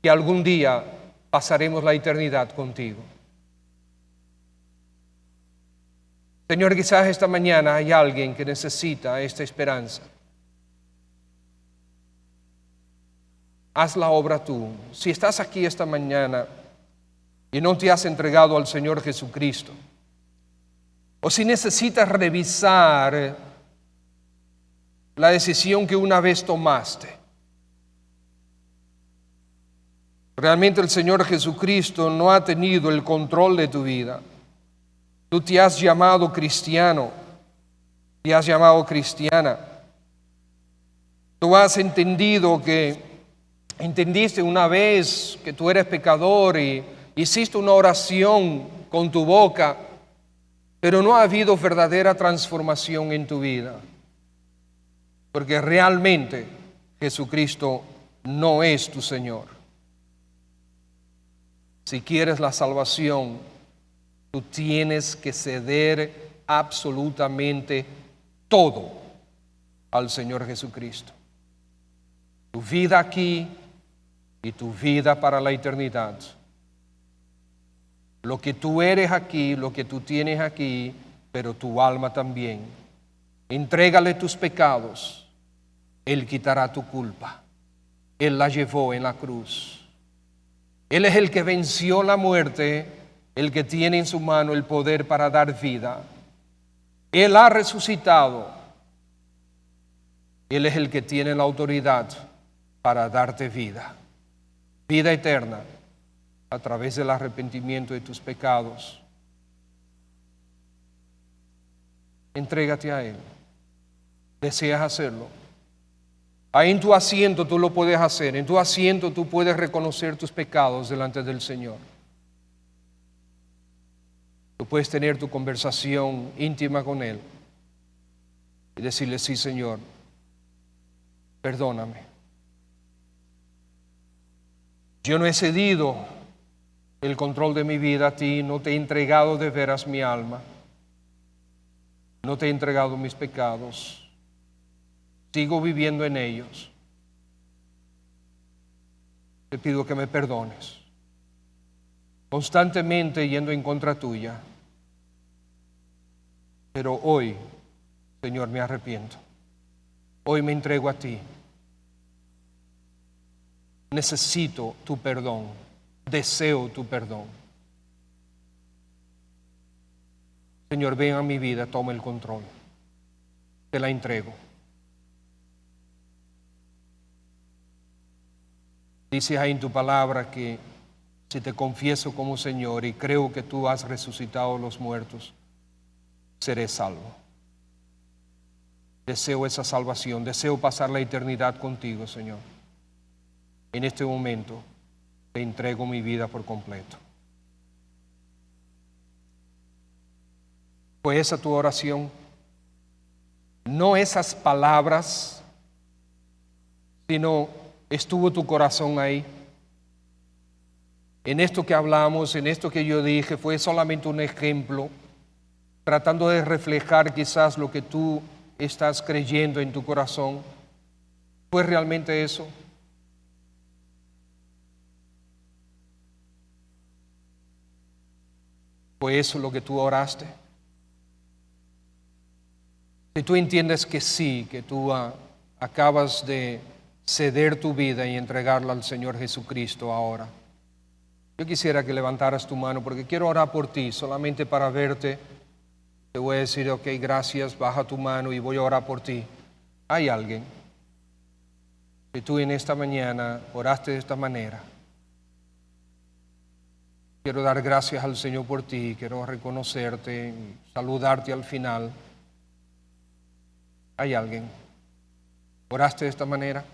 que algún día pasaremos la eternidad contigo. Señor, quizás esta mañana hay alguien que necesita esta esperanza. Haz la obra tú. Si estás aquí esta mañana y no te has entregado al Señor Jesucristo, o si necesitas revisar la decisión que una vez tomaste, realmente el Señor Jesucristo no ha tenido el control de tu vida. Tú te has llamado cristiano, te has llamado cristiana. Tú has entendiste una vez que tú eres pecador y hiciste una oración con tu boca, pero no ha habido verdadera transformación en tu vida. Porque realmente Jesucristo no es tu Señor. Si quieres la salvación, tú tienes que ceder absolutamente todo al Señor Jesucristo. Tu vida aquí y tu vida para la eternidad. Lo que tú eres aquí, lo que tú tienes aquí, pero tu alma también. Entrégale tus pecados. Él quitará tu culpa. Él la llevó en la cruz. Él es el que venció la muerte, el que tiene en su mano el poder para dar vida. Él ha resucitado. Él es el que tiene la autoridad para darte vida. Vida eterna a través del arrepentimiento de tus pecados. Entrégate a Él. ¿Deseas hacerlo? Ahí en tu asiento tú lo puedes hacer. En tu asiento tú puedes reconocer tus pecados delante del Señor. Tú puedes tener tu conversación íntima con Él y decirle: sí, Señor, perdóname. Yo no he cedido el control de mi vida a ti, no te he entregado de veras mi alma, no te he entregado mis pecados. Sigo viviendo en ellos. Te pido que me perdones. Constantemente yendo en contra tuya. Pero hoy, Señor, me arrepiento. Hoy me entrego a ti. Necesito tu perdón. Deseo tu perdón. Señor, ven a mi vida, toma el control. Te la entrego. Dices ahí en tu palabra que si te confieso como Señor y creo que tú has resucitado a los muertos, seré salvo. Deseo esa salvación, deseo pasar la eternidad contigo, Señor. En este momento te entrego mi vida por completo. ¿Fue esa tu oración? No esas palabras, sino ¿estuvo tu corazón ahí? En esto que hablamos, en esto que yo dije, fue solamente un ejemplo, tratando de reflejar quizás lo que tú estás creyendo en tu corazón. ¿Fue realmente eso? ¿Fue eso lo que tú oraste? Si tú entiendes que sí, que tú acabas de ceder tu vida y entregarla al Señor Jesucristo ahora, yo quisiera que levantaras tu mano porque quiero orar por ti, solamente para verte. Te voy a decir: ok, gracias, baja tu mano y voy a orar por ti. ¿Hay alguien que tú en esta mañana oraste de esta manera? Quiero dar gracias al Señor por ti, quiero reconocerte y saludarte al final. ¿Hay alguien? ¿Oraste de esta manera?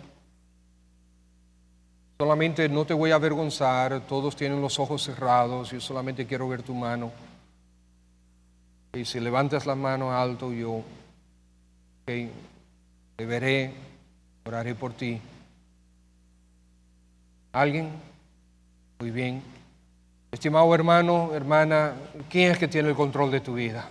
Solamente no te voy a avergonzar, todos tienen los ojos cerrados, yo solamente quiero ver tu mano. Y si levantas la mano alto, yo te veré, oraré por ti. ¿Alguien? Muy bien. Estimado hermano, hermana, ¿quién es que tiene el control de tu vida?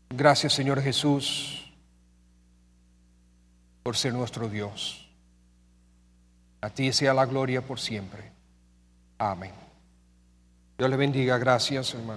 Gracias, Señor Jesús, por ser nuestro Dios. A ti sea la gloria por siempre. Amén. Dios le bendiga. Gracias, hermano.